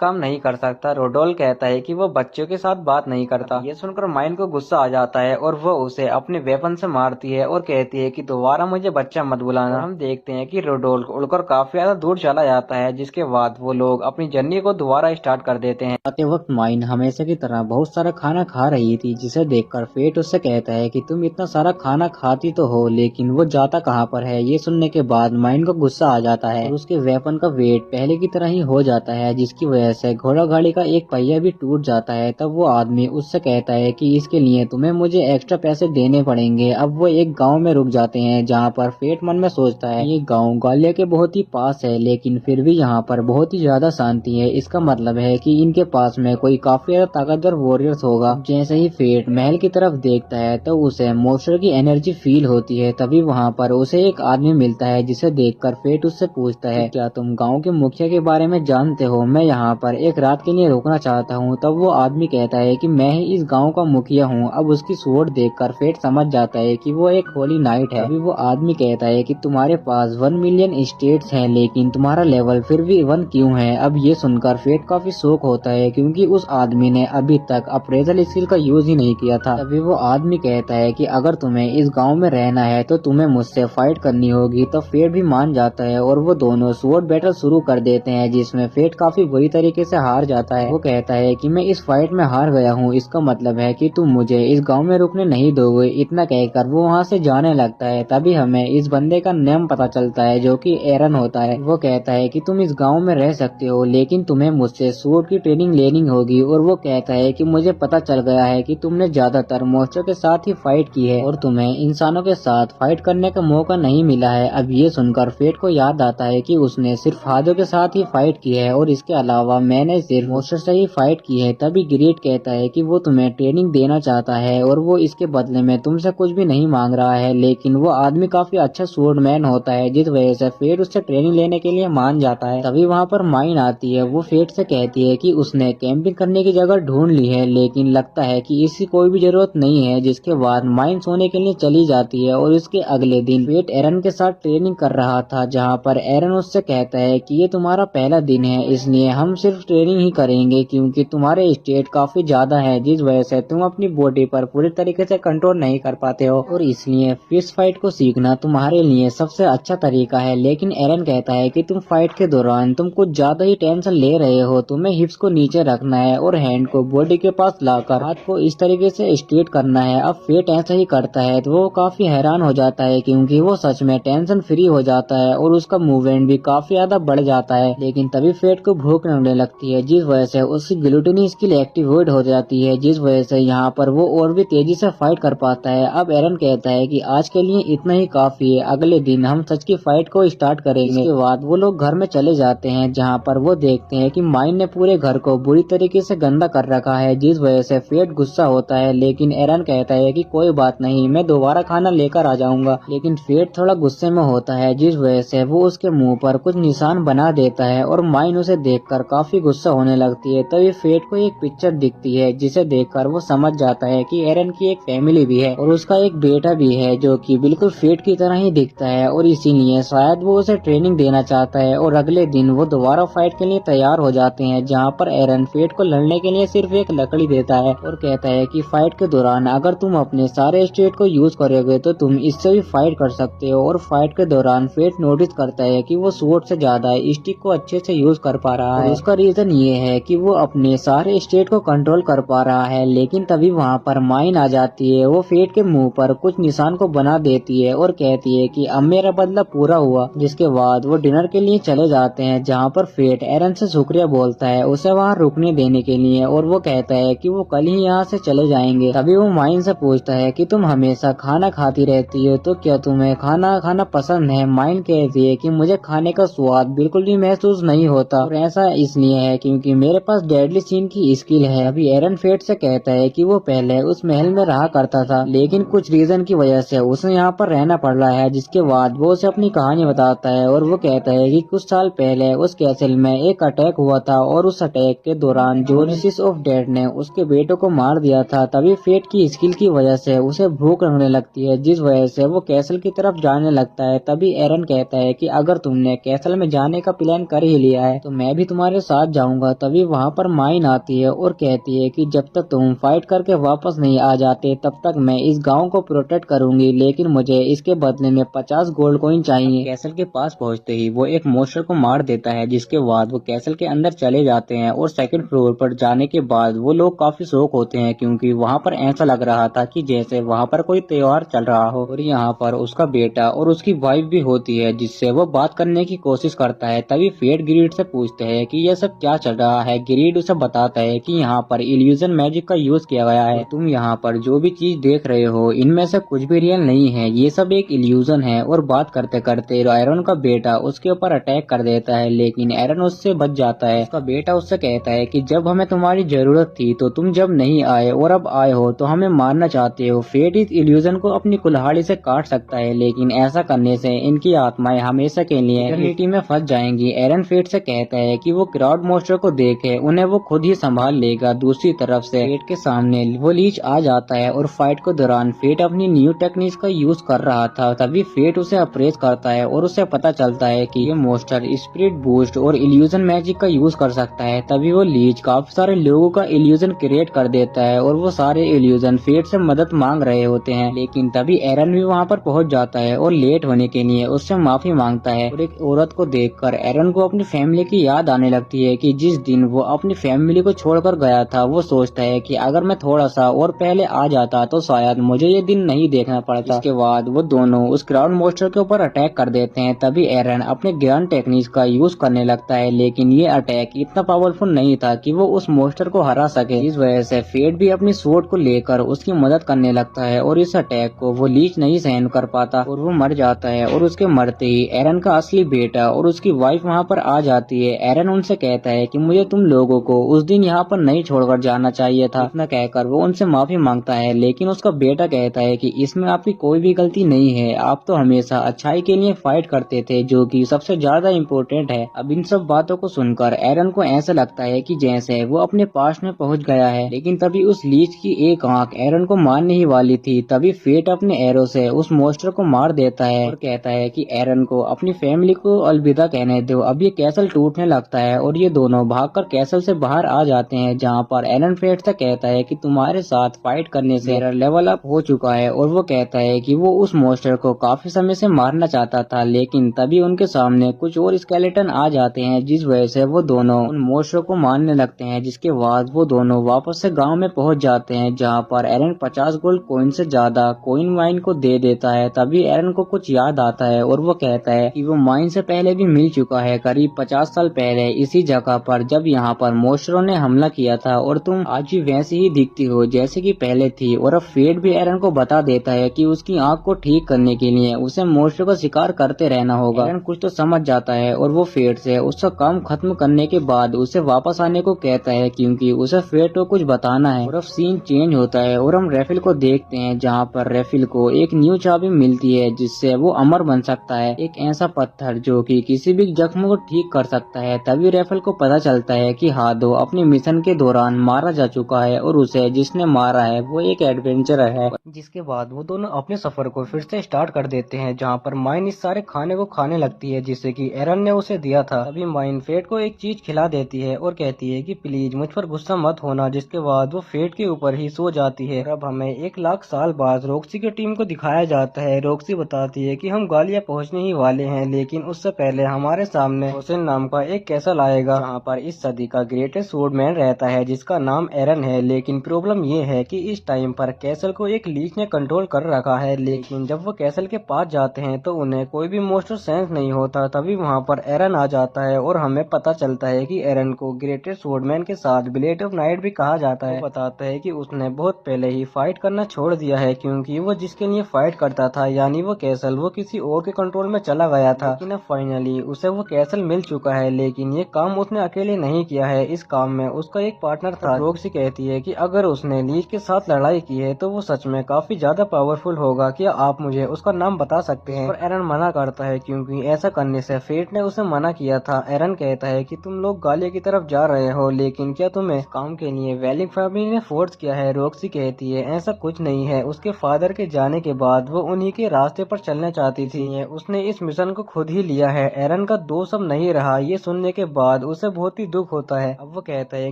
काम नहीं कर सकता। रोडोल्फ कहता है कि वो बच्चों के साथ बात नहीं करता। ये सुनकर माइन को गुस्सा आ जाता है और वो उसे अपने वेपन से मारती है और कहती है कि दोबारा मुझे बच्चा मत बुलाना। हम देखते हैं कि रोडोल्फ उड़कर काफी ज्यादा दूर चला जाता है, जिसके बाद वो लोग अपनी जर्नी को दोबारा स्टार्ट कर देते हैं। आते वक्त माइन हमेशा की तरह बहुत सारा खाना खा रही थी, जिसे देखकर फेट उससे कहता है कि तुम इतना सारा खाना खाती तो हो, लेकिन वो जाता कहाँ पर है। ये सुनने के बाद माइन को गुस्सा आ जाता है और उसके वेपन का वेट पहले की तरह ही हो जाता है, जिसकी वजह से घोड़ा गाड़ी का एक पहिया भी टूट जाता है। तब वो आदमी उससे कहता है कि इसके लिए तुम्हें मुझे एक्स्ट्रा पैसे देने पड़ेंगे। अब वो एक गाँव में रुक जाते हैं, जहाँ पर फेट मन में सोचता है ये गाँव गालिया के बहुत ही पास है, लेकिन फिर भी यहाँ पर बहुत ही ज्यादा शांति है। इसका मतलब है कि इनके पास में कोई काफी ज्यादा ताकतवर वॉरियर्स होगा। जैसे ही फेट महल की तरफ देखता है तो उसे मोस्टर की एनर्जी फील होती है। तभी वहाँ पर उसे एक आदमी मिलता है, जिसे देखकर फेट उससे पूछता है क्या तुम गांव के मुखिया के बारे में जानते हो, मैं यहाँ पर एक रात के लिए रुकना चाहता हूँ। तब वो आदमी कहता है कि मैं ही इस गाँव का मुखिया हूँ। अब उसकी स्वॉर्ड देखकर फेट समझ जाता है कि वो एक होली नाइट है। अभी वो आदमी कहता है कि तुम्हारे पास 1 मिलियन स्टेट्स हैं, लेकिन तुम्हारा लेवल फिर भी 1 क्यों है। अब ये सुनकर फेट काफी शौक होता है, क्योंकि उस आदमी ने अभी तक अप्रेजल स्किल का यूज ही नहीं किया था। तभी वो आदमी कहता है कि अगर तुम्हें इस गांव में रहना है तो तुम्हें मुझसे फाइट करनी होगी। तो फेट भी मान जाता है और वो दोनों स्वॉर्ड बैटल शुरू कर देते हैं, जिसमें फेट काफी बुरी तरीके से हार जाता है। वो कहता है कि मैं इस फाइट में हार गया हूँ, इसका मतलब है कि तुम मुझे इस गाँव में रुकने नहीं दोगे। इतना कहकर वो वहाँ से जाने लगता है। तभी हमें इस बंदे का नाम पता चलता है, जो कि एरन होता है। वो कहता है कि तुम इस गाँव में रह सकते हो, लेकिन तुम्हें मुझसे स्वॉर्ड की ट्रेनिंग लेनी होगी। और वो कहता है कि मुझे पता चल गया है कि तुमने ज्यादातर मोस्टर के साथ ही फाइट की है और तुम्हें इंसानों के साथ फाइट करने का मौका नहीं मिला है। अब ये सुनकर फेट को याद आता है कि उसने सिर्फ हादों के साथ ही फाइट की है और इसके अलावा मैंने सिर्फ मोस्टर से ही फाइट की है। तभी ग्रेट कहता है कि वो तुम्हें ट्रेनिंग देना चाहता है और वो इसके बदले में तुमसे कुछ भी नहीं मांग रहा है। लेकिन वो आदमी काफी अच्छा स्वॉर्डमैन होता है, जिस वजह से फेट उससे ट्रेनिंग लेने के लिए मान जाता है। तभी वहाँ पर माइन आती है। वो फेट से कहती है कि उसने कैंपिंग करने की जगह ढूंढ ली है, लेकिन लगता है कि इसकी कोई भी जरूरत नहीं है। जिसके बाद माइन सोने के लिए चली जाती है और उसके अगले दिन फेट एरन के साथ ट्रेनिंग कर रहा था, जहाँ पर एरन उससे कहता है कि ये तुम्हारा पहला दिन है, इसलिए हम सिर्फ ट्रेनिंग ही करेंगे, क्योंकि तुम्हारे स्टेट काफी ज्यादा है, जिस वजह से तुम अपनी बॉडी पर पूरी तरीके से कंट्रोल नहीं कर पाते हो और इसलिए फिस्ट फाइट को सीखना तुम्हारे लिए सबसे अच्छा तरीका है। लेकिन एरन कहता है कि तुम फाइट के दौरान तुम कुछ ज्यादा ही टेंशन ले रहे हो, तुम्हें हिप्स को नीचे रखना है और हैंड को बॉडी के पास लाकर हाथ को इस तरीके से स्ट्रेट करना है। अब फेट ऐसा ही करता है तो वो काफी हैरान हो जाता है, क्योंकि वो सच में टेंशन फ्री हो जाता है और उसका मूवमेंट भी काफी ज्यादा बढ़ जाता है। लेकिन तभी फेट को भूख लगने लगती है, जिस वजह से उसकी ग्लूटनी स्किल एक्टिवेट हो जाती है, जिस वजह से यहाँ पर वो और भी तेजी से फाइट कर पाता है। अब एरन कहता है कि आज के लिए इतना ही काफी है, अगले दिन हम सच की फाइट को स्टार्ट करेंगे। इसके बाद वो लोग घर में चले जाते हैं, जहाँ पर वो देखते हैं कि माइन ने पूरे घर को बुरी तरीके से गंदा कर रखा है, जिस वजह से फेट गुस्सा होता है। लेकिन एरन कहता है कि कोई बात नहीं, मैं दोबारा खाना लेकर आ जाऊंगा। लेकिन फेट थोड़ा गुस्से में होता है, जिस वजह से वो उसके मुंह पर कुछ निशान बना देता है और माइन उसे देखकर काफी गुस्सा होने लगती है। तभी फेट को एक पिक्चर दिखती है, जिसे देखकर वो समझ जाता है कि एरन की एक फैमिली भी है और उसका एक बेटा भी है, जो कि बिल्कुल फेट की तरह ही दिखता है और इसीलिए शायद वो उसे ट्रेनिंग देना चाहता है। और अगले दिन वो दोबारा फाइट के लिए तैयार हो जाते हैं, जहाँ पर एरन फेट को लड़ने के लिए सिर्फ एक लकड़ी देता है और कहता है कि फाइट के दौरान अगर तुम अपने सारे स्टेट को यूज करोगे तो तुम इससे भी फाइट कर सकते हो। और फाइट के दौरान फेट नोटिस करता है कि वो स्वॉर्ड से ज्यादा स्टिक को अच्छे से यूज कर पा रहा है। उसका रीजन ये है कि वो अपने सारे स्टेट को कंट्रोल कर पा रहा है। लेकिन तभी वहाँ पर माइन आ जाती है। वो फेट के मुंह पर कुछ निशान को बना देती है और कहती है कि अब मेरा बदला पूरा हुआ। जिसके बाद वो डिनर के लिए चले जाते हैं, जहाँ पर फेट एरन से शुक्रिया बोलता है उसे वहाँ रुकने देने के लिए, और वो कहता है कि वो कल ही यहाँ से चले जाएंगे। तभी वो माइन से पूछता है कि तुम हमेशा खाना खाती रहती हो, तो क्या तुम्हें खाना खाना पसंद है? माइन कहती है कि मुझे खाने का स्वाद बिल्कुल भी महसूस नहीं होता, और ऐसा इसलिए है क्योंकि मेरे पास डेडली सीन की स्किल है। अभी एरन फेट से कहता है कि वो पहले उस महल में रहा करता था, लेकिन कुछ रीजन की वजह से उसे यहाँ पर रहना पड़ रहा है। जिसके बाद वो उसे अपनी कहानी बताता है, और वो कहता है कि कुछ साल पहले उस कैसल में एक अटैक हुआ था, और उस अटैक के दौरान जोरिसिस ऑफ डेड ने उसके बेटों को मार दिया था। तभी फेट की स्किल की वजह से उसे भूख लगने लगती है, जिस वजह से वो कैसल की तरफ जाने लगता है। तभी एरन कहता है कि अगर तुमने कैसल में जाने का प्लान कर ही लिया है तो मैं भी तुम्हारे साथ जाऊंगा। तभी वहाँ पर माइन आती है और कहती है कि जब तक तुम फाइट करके वापस नहीं आ जाते तब तक मैं इस गाँव को प्रोटेक्ट करूंगी, लेकिन मुझे इसके बदले में 50 गोल्ड कॉइन चाहिए। कैसल के पास पहुँचते ही वो एक मॉन्स्टर को मार देता है, जिसके बाद वो कैसल के अंदर चले जाते हैं। और सेकंड फ्लोर पर जाने के बाद वो लोग काफी शौक होते हैं, क्योंकि वहाँ पर ऐसा लग रहा था कि जैसे वहाँ पर कोई त्योहार चल रहा हो। और यहाँ पर उसका बेटा और उसकी वाइफ भी होती है, जिससे वो बात करने की कोशिश करता है। तभी फेट ग्रीड से पूछते हैं कि यह सब क्या चल रहा है। ग्रीड उसे बताता है कि यहाँ पर इल्यूजन मैजिक का यूज किया गया है। तुम यहाँ पर जो भी चीज देख रहे हो इनमें से कुछ भी रियल नहीं है, ये सब एक इल्यूजन है। और बात करते करते एरन का बेटा उसके ऊपर अटैक कर देता है, लेकिन एरन उससे बच जाता है। उसका बेटा उससे कहता है कि जब हमें तुम्हारी जरूरत थी तो तुम जब नहीं आए, और अब आए हो तो हमें मारना चाहते हो। फेट इस इल्यूजन को अपनी कुल्हाड़ी से काट सकता है, लेकिन ऐसा करने से इनकी आत्माएं हमेशा के लिए इटर्निटी में फंस जाएंगी। एरन फेट से कहता है कि वो क्राउड मॉन्स्टर को देखे उन्हें वो खुद ही संभाल लेगा। दूसरी तरफ से फेट के सामने वो लीच आ जाता है, और फाइट के दौरान फेट अपनी न्यू टेक्निक्स का यूज कर रहा था। तभी फेट उसे अप्रेस करता है, और उसे पता चलता है कि ये मॉन्स्टर स्पिरिट बूस्ट और इल्यूजन मैजिक का यूज कर सकता है। तभी वो लीच काफी सारे लोगों का इल्यूजन क्रिएट कर देता है, और वो सारे इल्यूजन फेट से मदद मांग रहे होते हैं। लेकिन तभी एरन भी वहाँ पर पहुँच जाता है, और लेट होने के लिए उससे माफी मांगता है। और एक औरत को देखकर एरन को अपनी फैमिली की याद आने लगती है कि जिस दिन वो अपनी फैमिली को छोड़कर गया था। वो सोचता है कि अगर मैं थोड़ा सा और पहले आ जाता तो शायद मुझे ये दिन नहीं देखना पड़ता। इसके बाद वो दोनों उस क्राउड मॉन्स्टर के ऊपर अटैक कर देते हैं। तभी एरन अपने ग्रैंड टेक्निक्स का यूज करने लगता है, लेकिन ये अटैक इतना पावरफुल नहीं था कि वो उस मॉन्स्टर को हरा सके। इस वजह से फेट भी अपनी स्वॉर्ड को लेकर उसकी मदद करने लगता है, और इस अटैक को वो लीच नहीं सहन कर पाता और वो मर जाता है। और उसके मरते ही एरन का असली बेटा और उसकी वाइफ वहाँ पर आ जाती है। एरन उनसे कहता है कि मुझे तुम लोगों को उस दिन यहाँ पर नहीं छोड़कर जाना चाहिए था। इतना कहकर वो उनसे माफी मांगता है, लेकिन उसका बेटा कहता है कि इसमें आपकी कोई भी गलती नहीं है, आप तो हमेशा अच्छाई के लिए फाइट करते थे, जो कि सबसे ज्यादा इम्पोर्टेंट है। अब इन सब बातों को सुनकर एरन को ऐसा लगता है कि जैसे वो अपने पास में पहुंच गया है। लेकिन तभी उस लीच की एक आंख एरन को मारने ही वाली थी। तभी फेट अपने एरो से उस मॉन्स्टर को मार देता है, और कहता है कि एरन को अपनी फैमिली को अलविदा कहने दो। अब ये कैसल टूटने लगता है, और ये दोनों भागकर कैसल से बाहर आ जाते हैं, जहाँ पर एरन फेट से कहता है कि तुम्हारे साथ फाइट करने से मेरा लेवल अप हो चुका है। और वो कहता है कि वो उस मॉन्स्टर को काफी समय से मारना चाहता था, लेकिन तभी उनके सामने कुछ और स्केलेटन आ जाते हैं, जिस वजह से वो दोनों उन मॉन्स्टर को मारने लगते हैं। जिसके बाद वो दोनों वापस से गांव में पहुंच जाते हैं, जहां पर एरन 50 गोल्ड कॉइन से ज्यादा कॉइन माइन को दे देता है। तभी एरन को कुछ याद आता है, और वो कहता है कि वो माइन से पहले भी मिल चुका है, करीब 50 साल पहले इसी जगह पर, जब यहाँ पर मॉन्स्टरों ने हमला किया था, और तुम आज भी वैसी ही दिखती हो जैसे कि पहले थी। और अब फेट भी एरन को बता देता है कि उसकी आंख को ठीक करने के लिए उसे मॉन्स्टर का शिकार करते रहना होगा। एरन कुछ तो समझ जाता है, और वो फेट से उसका काम खत्म करने के बाद उसे वापस आने को कहता है, क्योंकि उसे फेट को कुछ बताना है। और अब सीन चेंज होता है, और हम रेफिल को देखते हैं, जहाँ पर रेफिल को एक न्यू चाबी मिलती है, जिससे वो अमर बन सकता है, एक ऐसा पत्थर जो कि किसी भी जख्म को ठीक कर सकता है। तभी रेफिल को पता चलता है कि हादो अपने मिशन के दौरान मारा जा चुका है, और उसे जिसने मारा है वो एक एडवेंचरर है। जिसके बाद वो दोनों अपने सफर को फिर से स्टार्ट कर देते हैं, जहाँ पर माइन इस सारे खाने को खाने लगती है जिसे कि एरन ने उसे दिया था। तभी माइन फेट को एक चीज खिला देती है, और कहती है कि प्लीज मुझ पर गुस्सा मत होना। जिसके बाद वो फेट के ऊपर ही सो जाती है। अब हमें 1 लाख साल बाद रॉक्सी की टीम को दिखाया जाता है। रॉक्सी बताती है कि हम गालिया पहुंचने ही वाले हैं, लेकिन उससे पहले हमारे सामने हुसैन नाम का एक कैसल आएगा, जहाँ पर इस सदी का ग्रेटेस्ट स्वॉर्ड मैन रहता है जिसका नाम एरन है। लेकिन प्रॉब्लम ये है कि इस टाइम पर कैसल को एक लीच ने कंट्रोल कर रखा है। लेकिन जब वो कैसल के पास जाते हैं तो उन्हें कोई भी मोस्टर सेंस नहीं होता। तभी वहाँ पर एरन आ जाता है और हमें पता चलता है कि एरन को ग्रेटेस्ट स्वॉर्डमैन के साथ ब्लेड ऑफ नाइट भी कहा जाता है। वो बताता है कि उसने बहुत पहले ही फाइट करना छोड़ दिया है क्योंकि वो जिसके लिए फाइट करता था यानी वो कैसल वो किसी और के कंट्रोल में चला गया था। लेकिन अब फाइनली उसे वो कैसल मिल चुका है। लेकिन ये काम उसने अकेले नहीं किया है, इस काम में उसका एक पार्टनर था। रॉक्सी कहती है कि अगर उसने लीच के साथ लड़ाई की है तो वो सच में काफी ज्यादा पावरफुल होगा, क्या आप मुझे उसका नाम बता सकते हैं? और एरन मना करता है क्योंकि ऐसा करने से फेट ने उसे मना किया था। एरन कहता है कि तुम लोग गालिया की तरफ जा रहे हो, लेकिन क्या तुम्हें इस काम के लिए वेलिंग फैमिली ने फोर्स किया है? रॉक्सी कहती है ऐसा कुछ नहीं है, उसके फादर के जाने के बाद वो उन्हीं के रास्ते पर चलना चाहती थी, उसने इस मिशन को खुद ही लिया है। एरन का दोस्त अब नहीं रहा। ये सुनने के बाद उसे बहुत ही दुख होता है। अब वो कहता है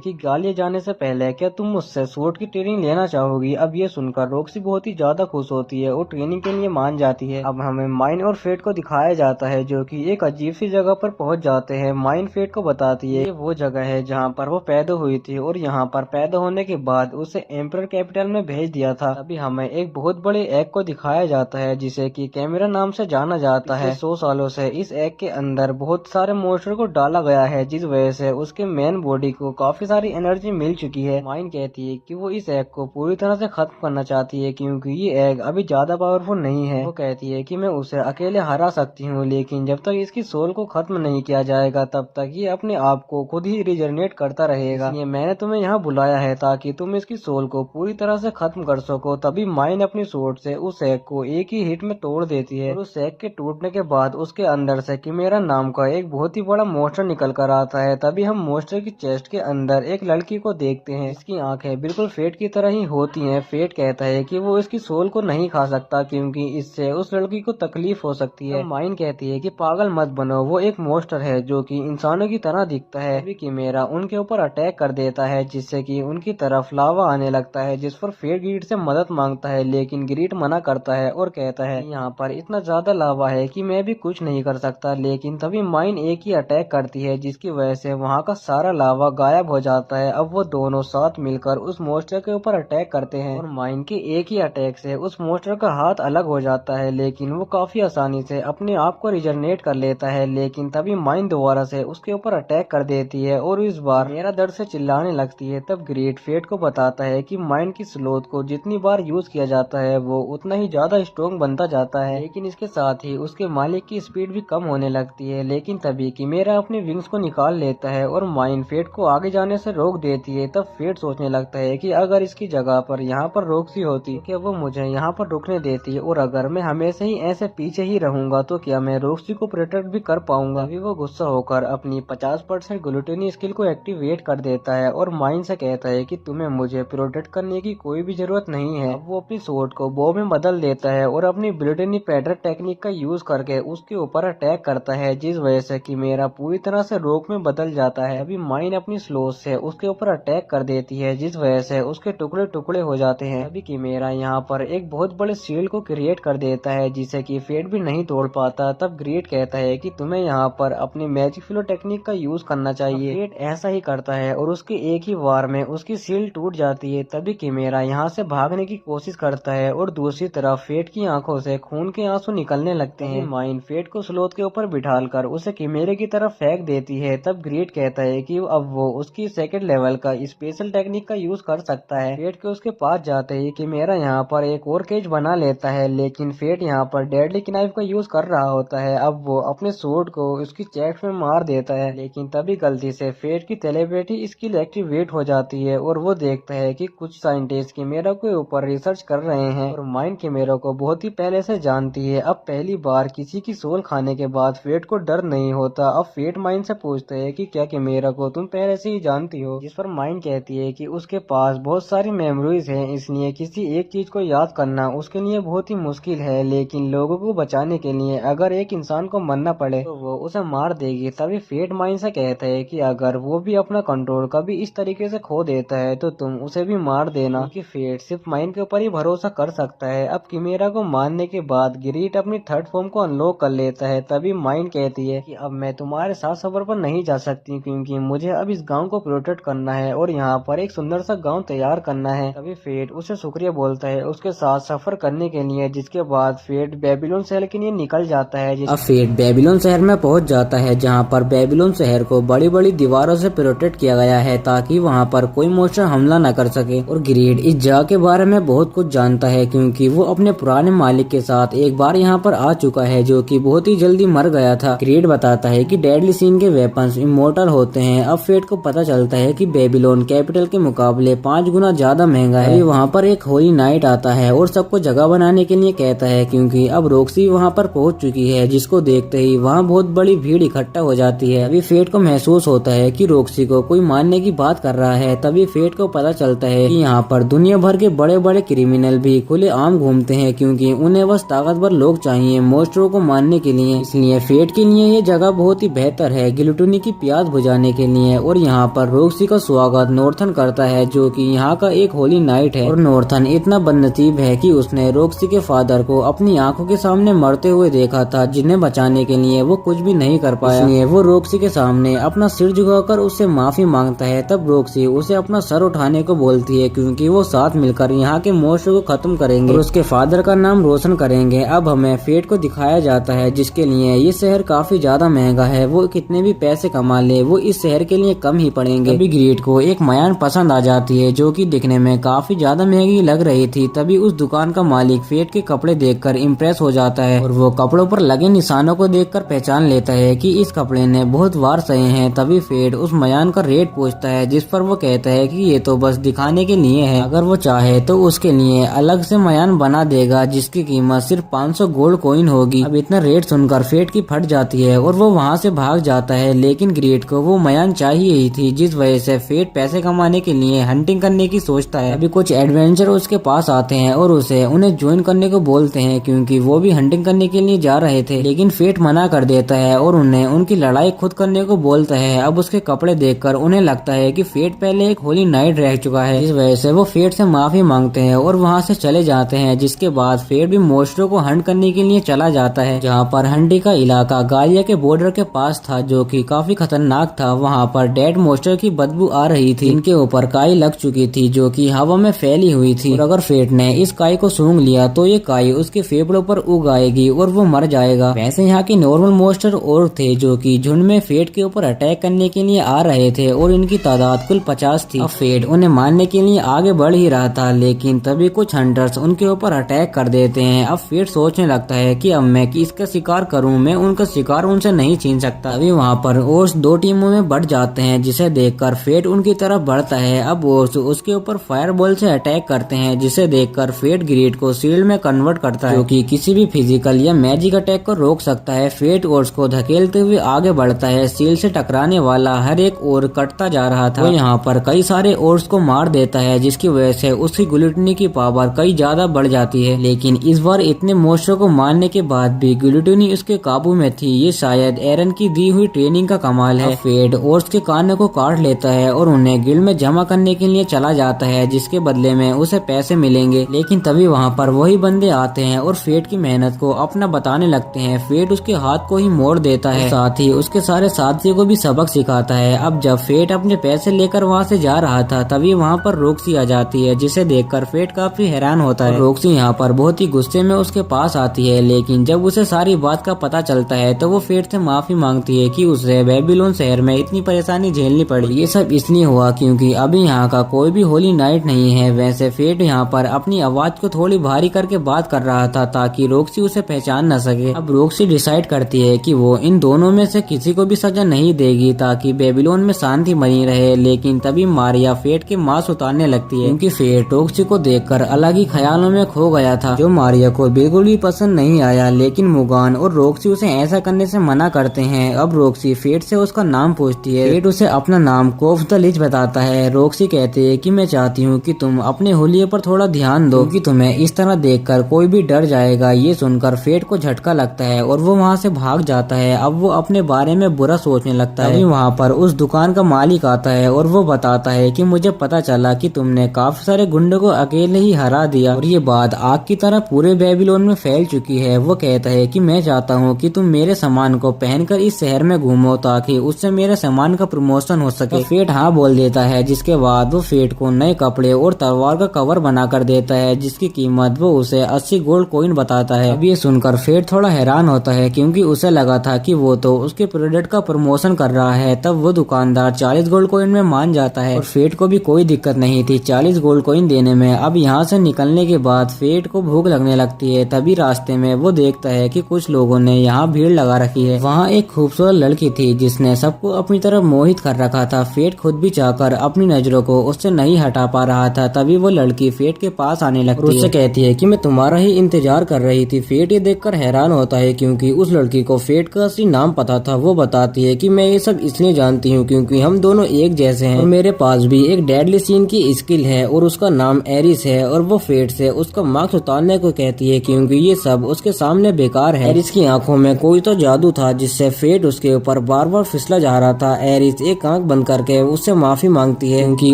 कि गालिया जाने से पहले क्या तुम मुझसे स्वॉर्ड की ट्रेनिंग लेना चाहोगी? अब ये सुनकर रॉक्सी बहुत ही ज्यादा खुश होती है और ट्रेनिंग के लिए मान जाती है। अब हमें माइन और फेट को दिखाया जाता है जो कि एक अजीब सी जगह पर पहुंच जाते हैं। माइन फेट को बताती है ये वो जगह है जहां पर वो पैदा हुई थी और यहां पर पैदा होने के बाद उसे एम्परर कैपिटल में भेज दिया था। अभी हमें एक बहुत बड़े एग को दिखाया जाता है जिसे कि कैमरा नाम से जाना जाता है। 100 सालों से इस एग के अंदर बहुत सारे मोस्टर को डाला गया है जिस वजह से उसके मेन बॉडी को काफी सारी एनर्जी मिल चुकी है। माइन कहती है कि वो इस एग को पूरी तरह से खत्म करना चाहती है क्योंकि ये एग अभी ज्यादा पावरफुल नहीं है। वो कहती है कि मैं उसे अकेले हरा सकती हूँ, लेकिन जब तक इसकी सोल को खत्म नहीं किया जाएगा तब तक ये अपने आप को खुद ही रिजनरेट करता रहेगा। ये मैंने तुम्हें यहाँ बुलाया है ताकि तुम इसकी सोल को पूरी तरह से खत्म कर सको। तभी माइन अपनी सोर्ड से उस एग को एक ही हिट में तोड़ देती है और उस एग के टूटने के बाद उसके अंदर से किमेरा नाम का एक बहुत ही बड़ा मोस्टर निकल कर आता है। तभी हम मोस्टर की चेस्ट के अंदर एक लड़की को देखते हैं। इसकी आंखें बिल्कुल फेट की तरह ही होती हैं। फेट कहता है कि वो इसकी सोल को नहीं खा सकता क्योंकि इससे उस लड़की को तकलीफ हो सकती है। तो माइन कहती है कि पागल मत बनो, वो एक मोस्टर है जो कि इंसानों की तरह दिखता है। तभी किमेरा उनके ऊपर अटैक कर देता है जिससे कि उनकी तरफ लावा आने लगता है, जिस पर फेट ग्रीड से मदद मांगता है लेकिन ग्रीड मना करता है और कहता है यहाँ पर इतना ज्यादा लावा है कि मैं भी कुछ नहीं कर सकता। लेकिन तभी माइन एक ही अटैक करती है जिसकी वजह से वहाँ का सारा लावा गायब हो जाता है। अब वो दोनों साथ मिलकर उस मोस्टर के ऊपर अटैक करते हैं और माइन के एक ही अटैक से उस मोस्टर का हाथ अलग हो जाता है, लेकिन वो काफी आसानी से अपने आप को रिजनरेट कर लेता है। लेकिन तभी माइन दोबारा से उसके ऊपर अटैक कर देती है और इस बार मेरा दर्द से चिल्लाने लगती है। तब ग्रेट फेट को बताता है कि माइन की स्लोथ को जितनी बार यूज किया जाता है वो उतना ही ज्यादा स्ट्रॉन्ग बनता जाता है, लेकिन इसके साथ ही उसके मालिक की स्पीड भी कम होने लगती है। लेकिन तभी किमेरा अपने विंग्स को निकाल लेता है और माइन फेट को आगे जाने से रोक देती है। तब फेट सोचने लगता है कि अगर इसकी जगह पर यहाँ पर रॉक्सी होती तो क्या वो मुझे यहाँ पर रुकने देती, और अगर मैं हमेशा ही ऐसे पीछे ही रहूंगा तो क्या मैं रॉक्सी को प्रोटेक्ट भी कर पाऊंगा। अभी वो गुस्सा होकर अपनी 50% ग्लूटेनी स्किल को एक्टिवेट कर देता है और माइन से कहता है कि तुम्हें मुझे प्रोटेक्ट करने की कोई भी जरूरत नहीं है। अब वो अपनी स्वॉर्ड को बो में बदल देता है और अपनी ग्लूटेनी पैडर टेक्निक का यूज करके उसके ऊपर अटैक करता है, जिस वजह से किमेरा पूरी तरह से रॉक में बदल जाता है। अभी माइन अपनी स्लोथ से उसके ऊपर अटैक कर देती है जिस वजह से उसके टुकड़े टुकड़े हो जाते हैं। अभी किमेरा यहाँ पर एक बहुत बड़े शील्ड को क्रिएट कर देता है जिसे कि फेट भी नहीं तोड़ पाता। तब ग्रेट कहता है कि तुम्हें यहाँ पर अपनी मैजिक फ्लो टेक्निक का यूज करना चाहिए। फेट ऐसा ही करता है और उसके एक ही वार में उसकी शील्ड टूट जाती है। तभी किमेरा यहाँ से भागने की कोशिश करता है और दूसरी तरफ फेट की आंखों से खून के आंसू निकलने लगते हैं। माइन फेट को स्लोथ के ऊपर बिठाकर उसे किमेरे की तरफ फेंक देती है। तब ग्रेट कहता है कि अब वो उसकी सेकंड लेवल का स्पेशल टेक्निक का यूज कर सकता है। फेट के उसके पास जाते ही किमेरा यहाँ पर एक और केज बना लेता है, लेकिन फेट यहाँ पर डेडली नाइफ का यूज कर रहा होता है। अब वो अपने स्वॉर्ड को उसकी चेस्ट में मार देता है, लेकिन तभी गलती से फेट की टेलीपैथी स्किल एक्टिवेट हो जाती है और वो देखता है कि कुछ साइंटिस्ट किमेरा के ऊपर रिसर्च कर रहे हैं और माइन किमेरा को बहुत ही पहले से जानती है। अब पहली बार किसी की सोल खाने के बाद फेट को डर नहीं होता। अब फेट माइन से पूछता है कि क्या किमेरा को तुम पहले से ही जानती हो, जिस पर माइन कहती है कि उसके पास बहुत सारी मेमोरीज हैं, इसलिए किसी एक चीज को याद करना उसके लिए बहुत ही मुश्किल है, लेकिन लोगों को बचाने के लिए अगर एक इंसान को मरना पड़े तो वो उसे मार देगी। तभी फेट माइन से कहता है कि अगर वो भी अपना कंट्रोल कभी इस तरीके से खो देता है तो तुम उसे भी मार देना, क्योंकि फेट सिर्फ माइन के ऊपर ही भरोसा कर सकता है। अब किमेरा को मारने के बाद ग्रीट अपनी थर्ड फॉर्म को अनलॉक कर लेता है। तभी माइन कहती है कि अब मैं तुम्हारे साथ सफर पर नहीं जा सकती क्योंकि मुझे अब इस गांव को प्रोटेक्ट करना है और यहाँ पर एक सुंदर सा गाँव तैयार करना है। तभी फेट उसे शुक्रिया बोलता है उसके साथ सफर करने के लिए, जिसके बाद फेट बेबीलोन शहर के लिए निकल जाता है। अब फेट बेबीलोन शहर में पहुंच जाता है, जहां पर बेबीलोन शहर को बड़ी बड़ी दीवारों से प्रोटेक्ट किया गया है ताकि वहां पर कोई मॉन्स्टर हमला न कर सके। और ग्रेड इस जगह के बारे में बहुत कुछ जानता है क्योंकि वो अपने पुराने मालिक के साथ एक बार यहाँ पर आ चुका है, जो कि बहुत ही जल्दी मर गया था। ग्रेड बताता है कि डेडली सीन के वेपन्स इमोर्टल होते हैं। अब फेट को पता चलता है कि बेबीलोन कैपिटल के मुकाबले 5 गुना ज्यादा महंगा है। वहाँ पर एक होली नाइट आता है और सबको जगह बनाने के लिए कहता है क्योंकि अब रॉक्सी वहाँ पर पहुँच चुकी है, जिसको देखते ही वहाँ बहुत बड़ी भीड़ इकट्ठा हो जाती है। अभी फेट को महसूस होता है कि रॉक्सी को कोई मारने की बात कर रहा है। तभी फेट को पता चलता है कि यहाँ पर दुनिया भर के बड़े बड़े क्रिमिनल भी खुले आम घूमते हैं क्योंकि उन्हें बस ताकतवर लोग चाहिए मॉन्स्टरों को मारने के लिए। इसलिए फेट के लिए ये जगह बहुत ही बेहतर है गिलुटनी की प्यास बुझाने के लिए। और यहाँ पर रॉक्सी का स्वागत नॉर्थन करता है, जो कि यहाँ का एक होली नाइट है। और नॉर्थन इतना बदनसीब है कि उसने रॉक्सी के फादर को अपनी आंखों के सामने मरते हुए देखा था, जिन्हें बचाने के लिए वो कुछ भी नहीं कर पाया। इसलिए वो रॉक्सी के सामने अपना सिर झुकाकर उससे माफी मांगता है। तब रॉक्सी उसे अपना सर उठाने को बोलती है क्योंकि वो साथ मिलकर यहाँ के मॉन्स्टर को खत्म करेंगे और उसके फादर का नाम रोशन करेंगे। अब हमें फेट को दिखाया जाता है, जिसके लिए ये शहर काफी ज्यादा महंगा है। वो कितने भी पैसे कमा ले वो इस शहर के लिए कम ही पड़ेंगे। तभी ग्रेड को एक मयान पसंद आ जाती है, जो कि दिखने में काफी ज्यादा महंगी लग रही थी। तभी उस दुकान का मालिक फेट के कपड़े देखकर इम्प्रेस हो जाता है और वो कपड़ों पर लगे निशानों को देखकर पहचान लेता है कि इस कपड़े ने बहुत वार सहे हैं। तभी फेट उस मयान का रेट पूछता है, जिस पर वो कहता है कि ये तो बस दिखाने के लिए है, अगर वो चाहे तो उसके लिए अलग से मयान बना देगा जिसकी कीमत सिर्फ 500 गोल्ड कॉइन होगी। अब इतना रेट सुनकर फेट की फट जाती है और वो वहाँ से भाग जाता है। लेकिन ग्रेड को वो मयान चाहिए ही थी, जिस वजह से फेट पैसे कमाने के लिए हंटिंग करने की सोचता है। अभी कुछ एडवेंचर उसके पास आते हैं और उसे उन्हें ज्वाइन करने को बोलते हैं क्योंकि वो भी हंटिंग करने के लिए जा रहे थे। लेकिन फेट मना कर देता है और उन्हें उनकी लड़ाई खुद करने को बोलता है। अब उसके कपड़े देखकर उन्हें लगता है कि फेट पहले एक होली नाइट रह चुका है, इस वजह से वो फेट से माफी मांगते हैं और वहाँ से चले जाते हैं। जिसके बाद फेट भी मॉन्स्टरों को हंट करने के लिए चला जाता है, जहाँ पर हंडी का इलाका गालिया के बॉर्डर के पास था, जो कि काफी खतरनाक था। वहाँ पर डेड मॉन्स्टर की बदबू आ रही थी, इनके ऊपर काई लग चुकी थी जो कि हवा में फैली हुई थी। और अगर फेट ने इस काई को सूंघ लिया तो ये काई उसके फेफड़ों पर उग आएगी और वो मर जाएगा। वैसे यहाँ के नॉर्मल मॉन्स्टर और थे जो कि झुंड में फेट के ऊपर अटैक करने के लिए आ रहे थे और इनकी तादाद कुल 50 थी। अब फेट उन्हें मारने के लिए आगे बढ़ ही रहा था, लेकिन तभी कुछ हंटर्स उनके ऊपर अटैक कर देते हैं। अब फेट सोचने लगता है कि अब मैं किसका शिकार करूं, मैं उनका शिकार उनसे नहीं छीन सकता। अभी वहाँ पर ओर्स 2 टीमों में बढ़ जाते हैं, जिसे देखकर फेट उनकी तरफ बढ़ता है। अब ओर्स उसके ऊपर फायरबॉल से अटैक करते हैं, जिसे देखकर फेट ग्रेड को शील्ड में कन्वर्ट करता है, जो कि किसी भी फिजिकल या मैजिक अटैक को रोक सकता है। फेट ओर्स को धकेलते हुए आगे बढ़ता है। शील्ड से टकराने वाला हर एक ओर कटता जा रहा था। वो यहाँ पर कई सारे ओर्स को मार देता है, जिसकी वजह से उसकी ग्लूटनी की पावर कई ज्यादा बढ़ जाती है। लेकिन इस बार इतने मॉन्स्टर को मारने के बाद भी ग्लूटनी उसके काबू में थी। ये शायद एरन की दी हुई ट्रेनिंग का कमाल है। फेट ओर्स के कानों को काट लेता है और उन्हें गिल्ड में जमा करने के लिए चला जाता है, जिसके बदले में उसे पैसे मिलेंगे। लेकिन तभी वहाँ पर वही बंदे आते हैं और फेट की मेहनत को अपना बताने लगते हैं। फेट उसके हाथ को ही मोड़ देता है, साथ ही उसके सारे साथियों को भी सबक सिखाता है। अब जब फेट अपने पैसे लेकर वहाँ से जा रहा था, तभी वहाँ पर रॉक्सी आ जाती है, जिसे देखकर फेट काफी हैरान होता है। रॉक्सी यहाँ पर बहुत ही गुस्से में उसके पास आती है, लेकिन जब उसे सारी बात का पता चलता है तो वो फेट से माफी मांगती है कि उसे बेबीलोन शहर में इतनी परेशानी झेलनी पड़ी। ये सब इसलिए हुआ क्योंकि अभी यहाँ का कोई भी होली नाइट नहीं है। वैसे फेट यहाँ पर अपनी आवाज को थोड़ी भारी करके बात कर रहा था ताकि रॉक्सी उसे पहचान न सके। अब रॉक्सी डिसाइड करती है कि वो इन दोनों में से किसी को भी सजा नहीं देगी ताकि बेबीलोन में शांति बनी रहे। लेकिन तभी मारिया फेट के मांस उतारने लगती है, क्योंकि फेट रॉक्सी को देखकर अलग ही ख्यालों में खो गया था, जो मारिया को बिल्कुल भी पसंद नहीं आया। लेकिन मुगान और रॉक्सी उसे ऐसा करने से मना करते हैं। अब रॉक्सी फेट से उसका नाम पूछती है। फेट उसे अपना नाम कोफ द लिच बताता है। रॉक्सी कहती है कि मैं चाहती हूँ कि तुम अपने होलिये पर थोड़ा ध्यान दो, कि तुम्हें इस तरह देखकर कोई भी डर जाएगा। ये सुनकर फेट को झटका लगता है और वो वहाँ से भाग जाता है। अब वो अपने बारे में बुरा सोचने लगता है। वहाँ पर उस दुकान का मालिक आता है और वो बताता है कि मुझे पता चला कि तुमने काफी सारे गुंडों को अकेले ही हरा दिया और ये बात आग की तरह पूरे बेबीलोन में फैल चुकी है। वो कहता है कि मैं चाहता हूँ कि तुम मेरे सामान को पहनकर इस शहर में घूमो ताकि उससे मेरे सामान का प्रमोशन हो सके। तो फेट हाँ बोल देता है, जिसके बाद वो फेट को नए कपड़े और तलवार का कवर बना कर देता है, जिसकी कीमत वो उसे 80 गोल्ड कॉइन बताता है। अब ये सुनकर फेट थोड़ा हैरान होता है, क्योंकि उसे लगा था कि वो तो उसके प्रोडक्ट का प्रमोशन कर रहा है। तब वो दुकानदार 40 गोल्ड कॉइन में मान जाता है और फेट को भी कोई दिक्कत नहीं थी 40 गोल्ड कॉइन देने में। अब यहाँ से निकलने के बाद फेट को भूख लगने लगती है। तभी रास्ते में वो देखता है कि कुछ लोगों ने यहाँ भीड़ लगा रखी है। वहाँ एक खूबसूरत लड़की थी जिसने सबको अपनी तरफ मोहित कर रखा था। फेट खुद भी चाहकर अपनी नजरों को उससे नहीं हटा पा रहा था। तभी वो लड़की फेट के पास आने लगती है, उससे कहती है कि मैं तुम्हारा ही इंतजार कर रही थी। फेट ये देखकर हैरान होता है, क्योंकि उस लड़की को फेट का असली नाम पता था। वो बताती है कि मैं ये सब इसलिए जानती हूँ क्योंकि हम दोनों एक जैसे हैं और मेरे पास भी एक डेडली सीन की स्किल है और उसका नाम एरिस है। और वो फेट से उसका मास्क उतारने को कहती है, क्योंकि ये सब उसके सामने बेकार है। एरिस की आंखों में कोई तो जादू था जिससे फेट उसके ऊपर बार बार फिसला जा रहा था। एरिस एक आंख बंद करके उससे माफी मांगती है, क्योंकि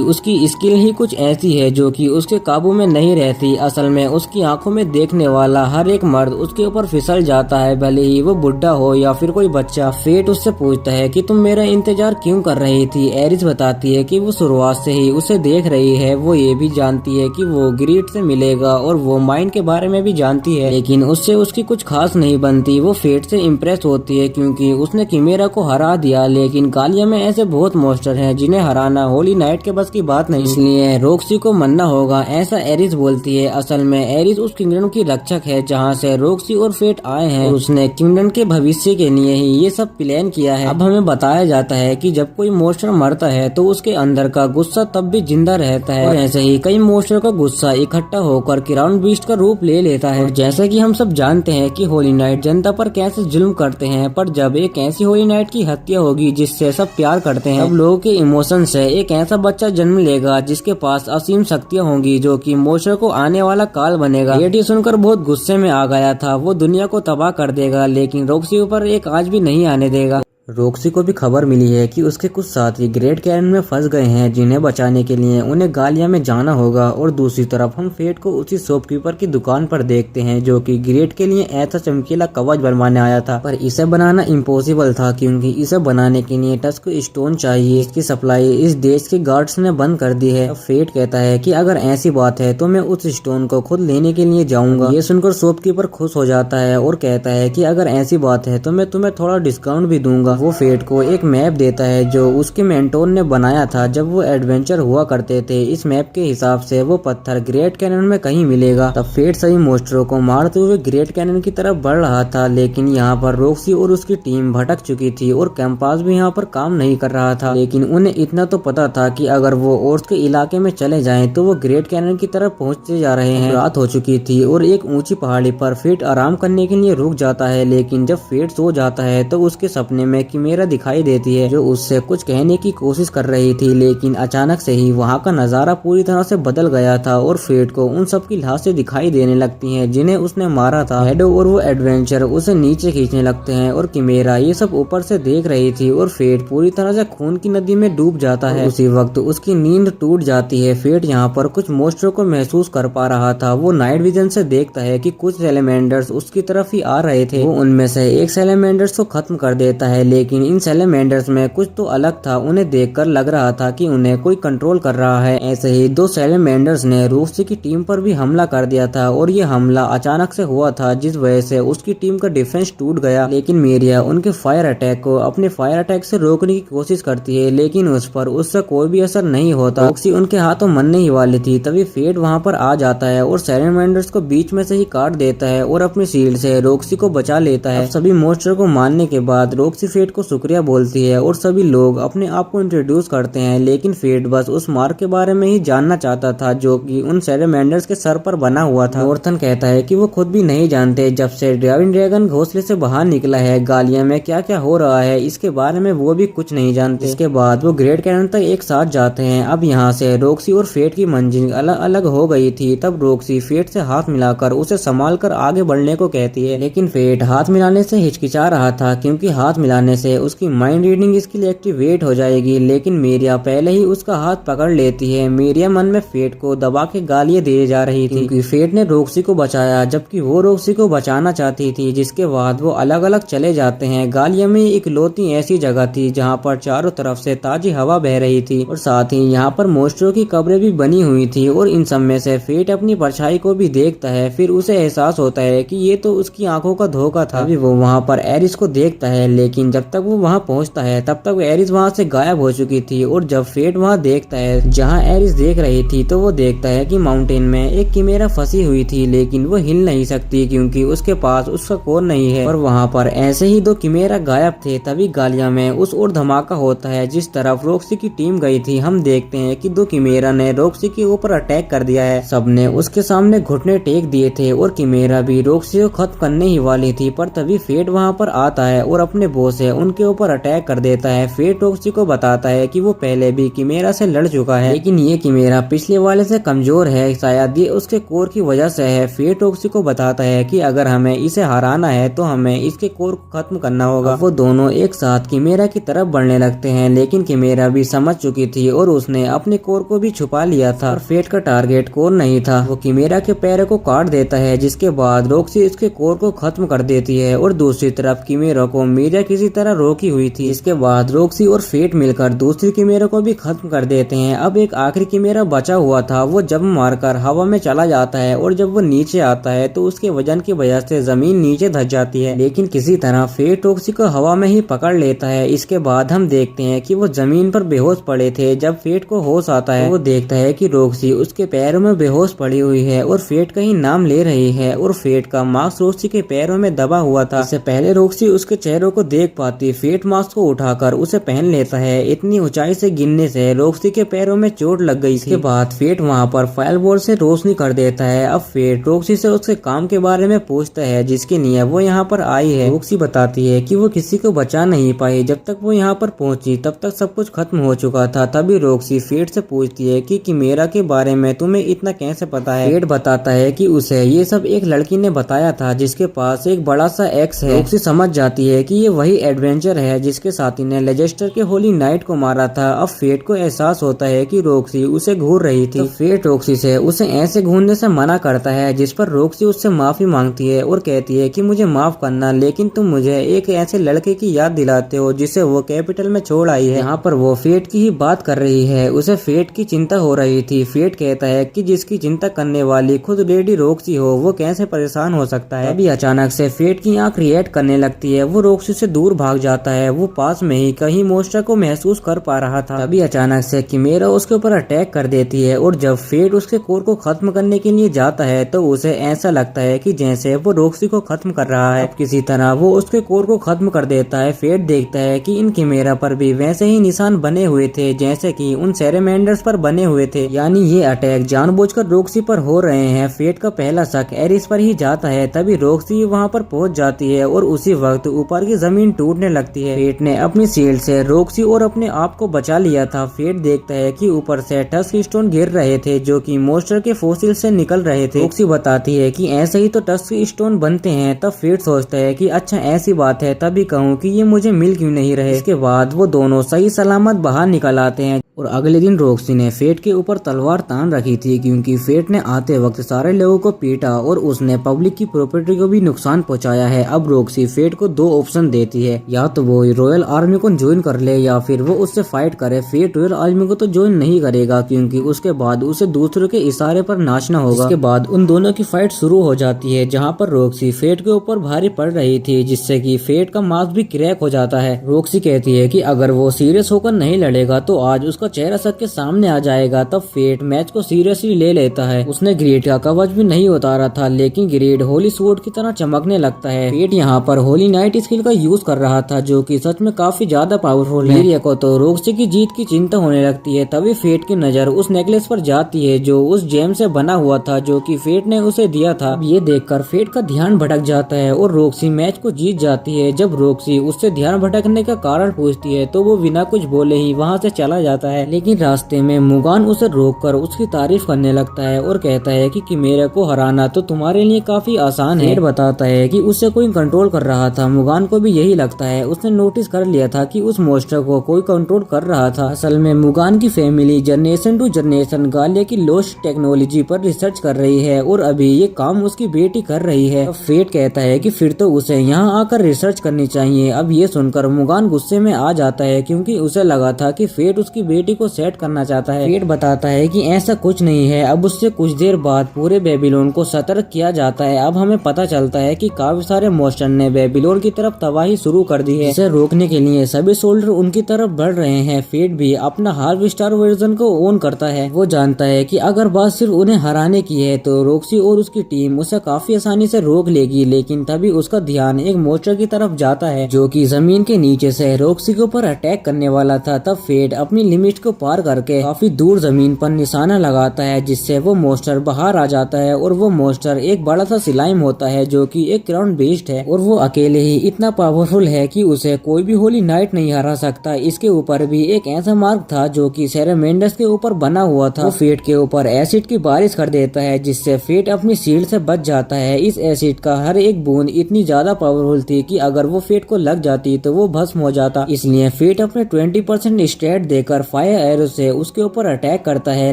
उसकी स्किल ही कुछ ऐसी है जो कि उसके काबू में नहीं रहती। असल में उसकी आंखों में देखने वाला हर एक मर्द उसके ऊपर फिसल जाता है, भले ही वो बुढ़ा हो या फिर कोई बच्चा। फेट उससे पूछता है कि तुम मेरा इंतजार क्यों कर रही थी। एरिस बताती है कि वो शुरुआत से ही उसे देख रही है। वो ये भी जानती है कि वो ग्रीड से मिलेगा और वो माइंड के बारे में भी जानती है, लेकिन उससे उसकी कुछ खास नहीं बनती। वो फेट से इम्प्रेस होती है क्योंकि उसने किमेरा को हरा दिया, लेकिन गालिया में ऐसे बहुत मॉन्स्टर हैं जिन्हें हराना होली नाइट के बस की बात नहीं, इसलिए रॉक्सी को मरना होगा, ऐसा एरिस बोलती है। असल में एरिस उस किंगडम की रक्षक है जहाँ से रॉक्सी और फेट आए हैं। उसने किंगडम के भविष्य के लिए ही ये सब प्लान किया है। अब हमें बताया जाता है कि जब कोई मॉन्स्टर मरता है तो उसके अंदर का गुस्सा तब भी जिंदा रहता है, और ऐसे ही कई मॉन्स्टर का गुस्सा इकट्ठा होकर क्राउन बीस्ट का रूप ले लेता है। जैसा कि हम सब जानते हैं कि होली नाइट जनता पर कैसे जुल्म करते हैं, पर जब एक ऐसी होली नाइट की हत्या होगी जिससे सब प्यार करते हैं, अब लोगों के इमोशन से एक ऐसा बच्चा जन्म लेगा जिसके पास असीम शक्तियां होंगी, जो कि मॉन्स्टर को आने वाला काल बनेगा। ये सुनकर बहुत गुस्से में आ गया था। वो दुनिया को तबाह कर देगा, लेकिन रॉक्सी ऊपर एक आंच भी नहीं आने देगा। रॉक्सी को भी खबर मिली है कि उसके कुछ साथी ग्रेट कैरन में फंस गए हैं, जिन्हें बचाने के लिए उन्हें गालिया में जाना होगा। और दूसरी तरफ हम फेट को उसी शॉपकीपर की दुकान पर देखते हैं, जो कि ग्रेट के लिए ऐसा चमकीला कवच बनवाने आया था, पर इसे बनाना इम्पॉसिबल था क्योंकि इसे बनाने के लिए टस्क स्टोन चाहिए। इसकी सप्लाई इस देश के गार्ड्स ने बंद कर दी है। फेट कहता है कि अगर ऐसी बात है तो मैं उस स्टोन को खुद लेने के लिए जाऊंगा। ये सुनकर शॉपकीपर खुश हो जाता है और कहता है कि अगर ऐसी बात है तो मैं तुम्हें थोड़ा डिस्काउंट भी दूंगा। वो फेट को एक मैप देता है जो उसके मेंटोर ने बनाया था जब वो एडवेंचर हुआ करते थे। इस मैप के हिसाब से वो पत्थर ग्रेट कैनन में कहीं मिलेगा। तब फेट सभी मॉन्स्टरों को मारते हुए ग्रेट कैनन की तरफ बढ़ रहा था, लेकिन यहाँ पर रॉक्सी और उसकी टीम भटक चुकी थी और कैंपास भी यहाँ पर काम नहीं कर रहा था। लेकिन उन्हें इतना तो पता था कि अगर वो ओर्स के इलाके में चले जाएं तो वो ग्रेट कैनन की तरफ पहुंचते जा रहे हैं। रात हो चुकी थी और एक ऊंची पहाड़ी पर फेट आराम करने के लिए रुक जाता है, लेकिन जब फेट सो जाता है तो उसके सपने में किमेरा दिखाई देती है, जो उससे कुछ कहने की कोशिश कर रही थी। लेकिन अचानक से ही वहाँ का नजारा पूरी तरह से बदल गया था और फेट को उन सब की लाशें दिखाई देने लगती हैं जिन्हें उसने मारा था। हेडो और वो एडवेंचर उसे नीचे खींचने लगते हैं और किमेरा ये सब ऊपर से देख रही थी और फेट पूरी तरह से खून की नदी में डूब जाता है। उसी वक्त उसकी नींद टूट जाती है। फेट यहाँ पर कुछ मॉन्स्टरों को महसूस कर पा रहा था। वो नाइट विजन से देखता है कि कुछ सैलेमेंडर्स उसकी तरफ ही आ रहे थे। वो उनमें से एक सैलेमेंडर्स को खत्म कर देता है, लेकिन इन सैलेमेंडर्स में कुछ तो अलग था। उन्हें देखकर लग रहा था कि उन्हें कोई कंट्रोल कर रहा है। ऐसे ही दो सैलेमेंडर्स ने रॉक्सी की टीम पर भी हमला कर दिया था और ये हमला अचानक से हुआ था, जिस वजह से उसकी टीम का डिफेंस टूट गया। लेकिन मेरिया उनके फायर अटैक को अपने फायर अटैक से रोकने की कोशिश करती है, लेकिन उस पर उससे कोई भी असर नहीं होता। रॉक्सी उनके हाथों मरने ही वाली थी। तभी फेट वहाँ पर आ जाता है और सैलेमेंडर्स को बीच में से ही काट देता है और अपनी शील्ड से रॉक्सी को बचा लेता है। सभी मॉन्स्टर को मारने के बाद रॉक्सी फेट को शुक्रिया बोलती है और सभी लोग अपने आप को इंट्रोड्यूस करते हैं, लेकिन फेट बस उस मार्क के बारे में ही जानना चाहता था जो कि उन सैलेमेंडर्स के सर पर बना हुआ था। नॉर्थन कहता है कि वो खुद भी नहीं जानते जब से ड्राविन ड्रैगन घोंसले से बाहर निकला है, गालिया में क्या क्या हो रहा है इसके बारे में वो भी कुछ नहीं जानते। इसके बाद वो ग्रेट कैनन तक एक साथ जाते हैं। अब यहाँ से रॉक्सी और फेट की मंजिल अलग अलग हो गई थी। तब रॉक्सी फेट से हाथ मिलाकर उसे संभाल कर आगे बढ़ने को कहती है, लेकिन फेट हाथ मिलाने से हिचकिचा रहा था क्योंकि हाथ मिलाने जाने से उसकी माइंड रीडिंग स्किल एक्टिवेट हो जाएगी, लेकिन मीरिया पहले ही उसका हाथ पकड़ लेती है। मीरिया मन में फेट को दबा के गालियां दे जा रही थी क्योंकि फेट ने रॉक्सी को बचाया जबकि वो रॉक्सी को बचाना चाहती थी, जिसके बाद वो अलग अलग चले जाते हैं। गालिया में इकलौती ऐसी जगह थी जहाँ पर चारों तरफ से ताजी हवा बह रही थी और साथ ही यहाँ पर मोस्टरों की कब्रें भी बनी हुई थी और इन सब में से फेट अपनी परछाई को भी देखता है। फिर उसे एहसास होता है कि ये तो उसकी आंखों का धोखा था। अभी वो वहाँ पर एरिस को देखता है, लेकिन जब तक वो वहाँ पहुँचता है तब तक एरिस वहाँ से गायब हो चुकी थी। और जब फेट वहाँ देखता है जहाँ एरिस देख रही थी तो वो देखता है कि माउंटेन में एक किमेरा फंसी हुई थी, लेकिन वो हिल नहीं सकती क्योंकि उसके पास उसका कोर नहीं है। और वहाँ पर ऐसे ही दो किमेरा गायब थे। तभी गालिया में उस और धमाका होता है जिस तरफ रॉक्सी की टीम गई थी। हम देखते हैं कि दो किमेरा ने रॉक्सी के ऊपर अटैक कर दिया है। सबने उसके सामने घुटने टेक दिए थे और किमेरा भी रॉक्सी को खत्म करने ही वाली थी, पर तभी फेट वहाँ पर आता है और अपने बॉस है उनके ऊपर अटैक कर देता है। फेट रॉक्सी को बताता है कि वो पहले भी किमेरा से लड़ चुका है, लेकिन ये किमेरा पिछले वाले से कमजोर है, शायद ये उसके कोर की वजह से है। फेट रॉक्सी को बताता है कि अगर हमें इसे हराना है तो हमें इसके कोर को खत्म करना होगा। वो दोनों एक साथ किमेरा की तरफ बढ़ने लगते हैं, लेकिन किमेरा भी समझ चुकी थी और उसने अपने कोर को भी छुपा लिया था। और फेट का टारगेट कोर नहीं था। वो किमेरा के पैरों को काट देता है, जिसके बाद रॉक्सी इसके कोर को खत्म कर देती है और दूसरी तरफ किमेरा को मीरिया किसी तरह रोकी हुई थी। इसके बाद रॉक्सी और फेट मिलकर दूसरी किमेरा को भी खत्म कर देते हैं। अब एक आखिरी किमेरा बचा हुआ था। वो जब मारकर हवा में चला जाता है और जब वो नीचे आता है तो उसके वजन की वजह से जमीन नीचे धंस जाती है, लेकिन किसी तरह फेट रॉक्सी को हवा में ही पकड़ लेता है। इसके बाद हम देखते हैं कि वो जमीन पर बेहोश पड़े थे। जब फेट को होश आता है तो वो देखता है कि रॉक्सी उसके पैरों में बेहोश पड़ी हुई है और फेट का ही नाम ले रही है और फेट का मास्क रॉक्सी के पैरों में दबा हुआ था। इससे पहले रॉक्सी उसके चेहरों को देख पाती, फेट मास्क को उठाकर उसे पहन लेता है। इतनी ऊंचाई से गिरने से रॉक्सी के पैरों में चोट लग गई। इसके बाद फेट वहाँ पर फायरबॉल से रोशनी कर देता है। अब फेट रॉक्सी से उसके काम के बारे में पूछता है जिसके लिए वो यहाँ पर आई है। रॉक्सी बताती है कि वो किसी को बचा नहीं पाई, जब तक वो यहाँ पर पहुंची तब तक सब कुछ खत्म हो चुका था। तभी रॉक्सी फेट से पूछती है कि किमेरा के बारे में तुम्हें इतना कैसे पता है। फेट बताता है कि उसे ये सब एक लड़की ने बताया था जिसके पास एक बड़ा सा एक्स है। रॉक्सी समझ जाती है कि ये वही एडवेंचर है जिसके साथी ने लेजेस्टर के होली नाइट को मारा था। अब फेट को एहसास होता है कि रॉक्सी उसे घूर रही थी। तो फेट रॉक्सी से उसे ऐसे घूरने से मना करता है, जिस पर रॉक्सी उससे माफी मांगती है और कहती है कि मुझे माफ करना, लेकिन तुम मुझे एक ऐसे लड़के की याद दिलाते हो जिसे वो कैपिटल में छोड़ आई है। यहाँ पर वो फेट की ही बात कर रही है। उसे फेट की चिंता हो रही थी। फेट कहता है कि जिसकी चिंता करने वाली खुद लेडी रॉक्सी हो वो कैसे परेशान हो सकता है। अभी अचानक से फेट की आंख रिएक्ट करने लगती है। वो रॉक्सी से दूर भाग जाता है। वो पास में ही कहीं मोस्टर को महसूस कर पा रहा था। अभी अचानक से किमेरा उसके ऊपर अटैक कर देती है और जब फेट उसके कोर को खत्म करने के लिए जाता है तो उसे ऐसा लगता है कि जैसे वो रॉक्सी को खत्म कर रहा है। किसी तरह वो उसके कोर को खत्म कर देता है। फेट देखता है कि इन किमेरा पर भी वैसे ही निशान बने हुए थे जैसे कि उन सैलेमेंडर्स पर बने हुए थे, यानी ये अटैक जानबूझकर रॉक्सी पर हो रहे हैं। फेट का पहला शक एरिस पर ही जाता है। तभी रॉक्सी वहाँ पर पहुँच जाती है और उसी वक्त ऊपर की जमीन टूटने लगती है। फेट ने अपनी शील्ड से रॉक्सी और अपने आप को बचा लिया था। फेट देखता है कि ऊपर से टस्क स्टोन गिर रहे थे जो कि मोस्टर के फोसिल से निकल रहे थे। रॉक्सी बताती है कि ऐसे ही तो टस्क स्टोन बनते हैं। तब फेट सोचता है कि अच्छा ऐसी बात है, तभी कहूँ कि ये मुझे मिल क्यों नहीं रहे। इसके बाद वो दोनों सही सलामत बाहर निकल आते हैं। और अगले दिन रॉक्सी ने फेट के ऊपर तलवार तान रखी थी क्योंकि फेट ने आते वक्त सारे लोगों को पीटा और उसने पब्लिक की प्रॉपर्टी को भी नुकसान पहुंचाया है। अब रॉक्सी फेट को दो ऑप्शन देती है, या तो वो रॉयल आर्मी को ज्वाइन कर ले या फिर वो उससे फाइट करे। फेट रॉयल आर्मी को तो ज्वाइन नहीं करेगा क्योंकि उसके बाद उसे दूसरों के इशारे पर नाचना होगा। इसके बाद उन दोनों की फाइट शुरू हो जाती है जहाँ पर रॉक्सी फेट के ऊपर भारी पड़ रही थी, जिससे कि फेट का मास्क भी क्रैक हो जाता है। रॉक्सी कहती है कि अगर वो सीरियस होकर नहीं लड़ेगा तो आज उसका चेहरा सबके सामने आ जाएगा। तब फेट मैच को सीरियसली ले लेता है। उसने ग्रेड का कवच भी नहीं उतारा था, लेकिन ग्रेड होली स्वॉर्ड की तरह चमकने लगता है। फेट यहाँ पर होली नाइट स्किल का यूज कर रहा था जो कि सच में काफी ज्यादा पावरफुल है। मीरिया को तो रॉक्सी की जीत की चिंता होने लगती है। तभी फेट की नजर उस नेकलेस पर जाती है जो उस जेम से बना हुआ था जो कि फेट ने उसे दिया था। ये देखकर फेट का ध्यान भटक जाता है और रॉक्सी मैच को जीत जाती है। जब रॉक्सी उससे ध्यान भटकने का कारण पूछती है तो वो बिना कुछ बोले ही वहाँ से चला जाता है। है, लेकिन रास्ते में मुगान उसे रोककर उसकी तारीफ करने लगता है और कहता है कि मेरे को हराना तो तुम्हारे लिए काफी आसान है। फेट बताता है कि उसे कोई कंट्रोल कर रहा था। मुगान को भी यही लगता है, उसने नोटिस कर लिया था कि उस मॉन्स्टर को कोई कंट्रोल कर रहा था। असल में मुगान की फैमिली जनरेशन टू जनरेशन गालिया की लोस्ट टेक्नोलॉजी पर रिसर्च कर रही है और अभी ये काम उसकी बेटी कर रही है। अब फेट कहता है कि फिर तो उसे यहाँ आकर रिसर्च करनी चाहिए। अब ये सुनकर मुगान गुस्से में आ जाता है क्योंकि उसे लगा था कि फेट उसकी बेटी को सेट करना चाहता है। फेट बताता है कि ऐसा कुछ नहीं है। अब उससे कुछ देर बाद पूरे बेबीलोन को सतर्क किया जाता है। अब हमें पता चलता है कि काफी सारे मॉन्स्टर ने बेबीलोन की तरफ तबाही शुरू कर दी है। इसे रोकने के लिए सभी सोल्जर उनकी तरफ बढ़ रहे हैं। फेट भी अपना हार्व स्टार वर्जन को ओन करता है। वो जानता है कि अगर बात सिर्फ उन्हें हराने की है तो रॉक्सी और उसकी टीम उसे काफी आसानी से रोक लेगी, लेकिन तभी उसका ध्यान एक मॉन्स्टर की तरफ जाता है जो कि जमीन के नीचे से रॉक्सी के ऊपर अटैक करने वाला था। तब फेट अपनी लिमिट को पार करके काफी दूर जमीन पर निशाना लगाता है, जिससे वो मॉन्स्टर बाहर आ जाता है और वो मॉन्स्टर एक बड़ा सा स्लाइम होता है जो कि एक क्राउन बेस्ड है और वो अकेले ही इतना पावरफुल है कि उसे कोई भी होली नाइट नहीं हरा सकता। इसके ऊपर भी एक ऐसा मार्क था जो कि सेरेमेंडस के ऊपर बना हुआ था। वो फेट के ऊपर एसिड की बारिश कर देता है, जिससे फेट अपनी शील्ड से बच जाता है। इस एसिड का हर एक बूंद इतनी ज्यादा पावरफुल थी कि अगर वो फेट को लग जाती तो वो भस्म हो जाता। इसलिए फेट अपने 20% स्टेट देकर फायर एरो से उसके ऊपर अटैक करता है,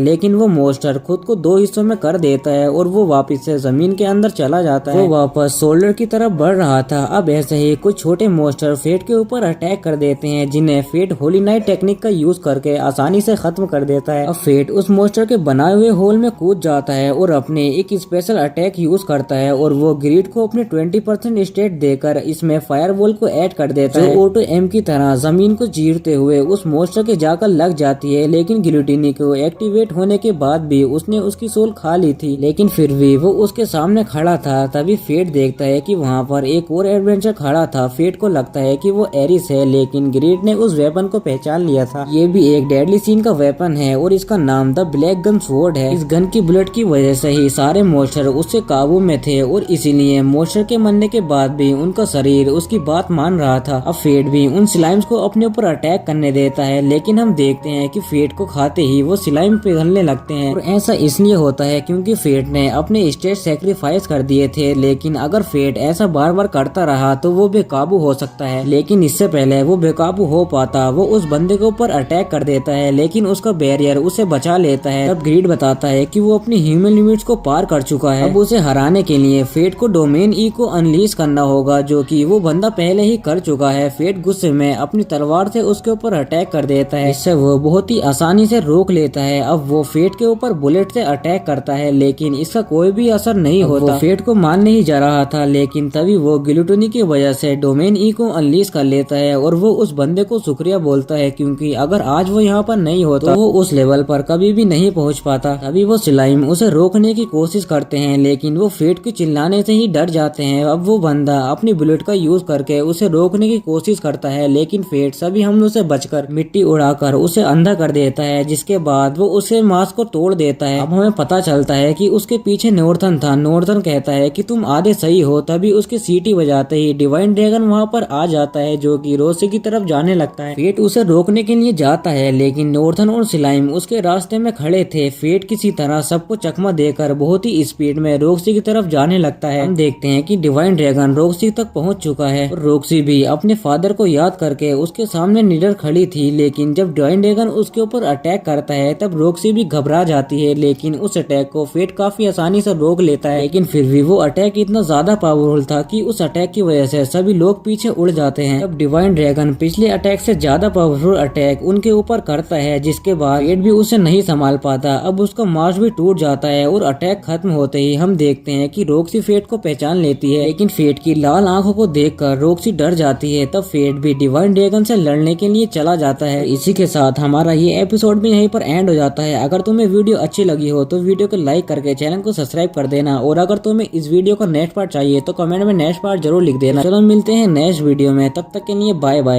लेकिन वो मॉन्स्टर खुद को दो हिस्सों में कर देता है और वो वापस से जमीन के अंदर चला जाता है। वो वापस सोल्डर की तरफ बढ़ रहा था। अब ऐसे ही कुछ छोटे मॉन्स्टर फेट के ऊपर अटैक कर देते हैं, जिन्हें फेट होली नाइट टेक्निक का यूज करके आसानी से खत्म कर देता है। अब फेट उस मॉन्स्टर के बनाए हुए होल में कूद जाता है और अपने एक स्पेशल अटैक यूज करता है और वो ग्रीड को अपने 20% स्टेट देकर इसमें फायरवॉल को ऐड कर देता है। ऑटो एम की तरह जमीन को चीरते हुए उस मॉन्स्टर के जाकर लग जाती है, लेकिन गिलोटिनी को एक्टिवेट होने के बाद भी उसने उसकी सोल खा ली थी, लेकिन फिर भी वो उसके सामने खड़ा था। तभी फेट देखता है कि वहाँ पर एक और एडवेंचर खड़ा था। फेट को लगता है कि वो एरिस है, लेकिन ग्रीड ने उस वेपन को पहचान लिया था। ये भी एक डेडली सीन का वेपन है और इसका नाम द ब्लैक गन स्वॉर्ड है। इस गन की बुलेट की वजह से ही सारे मॉन्स्टर उससे काबू में थे और इसीलिए मॉन्स्टर के मरने के बाद भी उनका शरीर उसकी बात मान रहा था। अब फेट भी उन स्लाइम्स को अपने ऊपर अटैक करने देता है, लेकिन हम देखते हैं कि फेट को खाते ही वो स्लाइम पिघलने लगते हैं और ऐसा इसलिए होता है क्योंकि फेट ने अपने स्टेट सैक्रिफाइस कर दिए थे। लेकिन अगर फेट ऐसा बार बार करता रहा तो वो बेकाबू हो सकता है, लेकिन इससे पहले वो बेकाबू हो पाता वो उस बंदे के ऊपर अटैक कर देता है, लेकिन उसका बैरियर उसे बचा लेता है। तब ग्रीड बताता है कि वो अपनी ह्यूमन लिमिट्स को पार कर चुका है। अब उसे हराने के लिए फेट को डोमेन ई को अनलीज करना होगा, जो कि वो बंदा पहले ही कर चुका है। फेट गुस्से में अपनी तलवार से उसके ऊपर अटैक कर देता है, इससे वो बहुत ही आसानी से रोक लेता है। अब वो फेट के ऊपर बुलेट से अटैक करता है, लेकिन इसका कोई भी असर नहीं होता। वो फेट को मारने ही जा रहा था, लेकिन तभी वो गिलोटिनी की वजह से डोमेन ई को अनलीज कर लेता है और वो उस बंदे को शुक्रिया बोलता है, क्योंकि अगर आज वो यहाँ पर नहीं होता तो वो उस लेवल पर कभी भी नहीं पहुँच पाता। तभी वो स्लाइम उसे रोकने की कोशिश करते हैं, लेकिन वो फेट के चिल्लाने से ही डर जाते हैं। अब वो बंदा अपनी बुलेट का यूज करके उसे रोकने की कोशिश करता है, लेकिन फेट सभी हमलों से बचकर मिट्टी उड़ाकर उसे अंधा कर देता है, जिसके बाद वो उसे मास्क को तोड़ देता है। अब हमें पता चलता है कि उसके पीछे नॉर्थन था। नॉर्थन कहता है कि तुम आधे सही हो। तभी उसकी सीटी बजाते ही डिवाइन ड्रैगन वहाँ पर आ जाता है, जो कि रोसी की तरफ जाने लगता है। फेट उसे रोकने के लिए जाता है, लेकिन नॉर्थन और स्लाइम उसके रास्ते में खड़े थे। फेट किसी तरह सबको चकमा देकर बहुत ही स्पीड में रोक्सी की तरफ जाने लगता है। हम देखते हैं कि डिवाइन ड्रैगन रोक्सी तक पहुंच चुका है और रोक्सी भी अपने फादर को याद करके उसके सामने निडर खड़ी थी, लेकिन जब डिवाइन ड्रैगन उसके ऊपर अटैक करता है तब रोक्सी भी घबरा जाती है, लेकिन उस अटैक को फेट काफी आसानी से रोक लेता है। लेकिन फिर भी वो अटैक इतना ज्यादा पावरफुल था कि उस अटैक की वजह से सभी लोग पीछे उड़ जाते हैं। तब डिवाइन ड्रैगन पिछले अटैक से ज्यादा पावरफुल अटैक उनके ऊपर करता है, जिसके बाद फेट भी उसे नहीं संभाल पाता। अब उसका मार्च भी टूट जाता है और अटैक खत्म होते ही हम देखते हैं कि रोक्सी फेट को पहचान लेती है, लेकिन फेट की लाल आंखों को देखकर रोक्सी डर जाती है। तब फेट भी डिवाइन ड्रैगन से लड़ने के लिए चला जाता है। इसी के साथ हमारा ये एपिसोड भी यहीं पर एंड हो जाता है। अगर तुम्हें वीडियो अच्छी लगी हो तो वीडियो को लाइक करके चैनल को सब्सक्राइब कर देना, और अगर तुम्हें इस वीडियो का नेक्स्ट पार्ट चाहिए तो कमेंट में नेक्स्ट पार्ट जरूर लिख देना। चलो मिलते हैं नेक्स्ट वीडियो में, तब तक के लिए बाय बाय।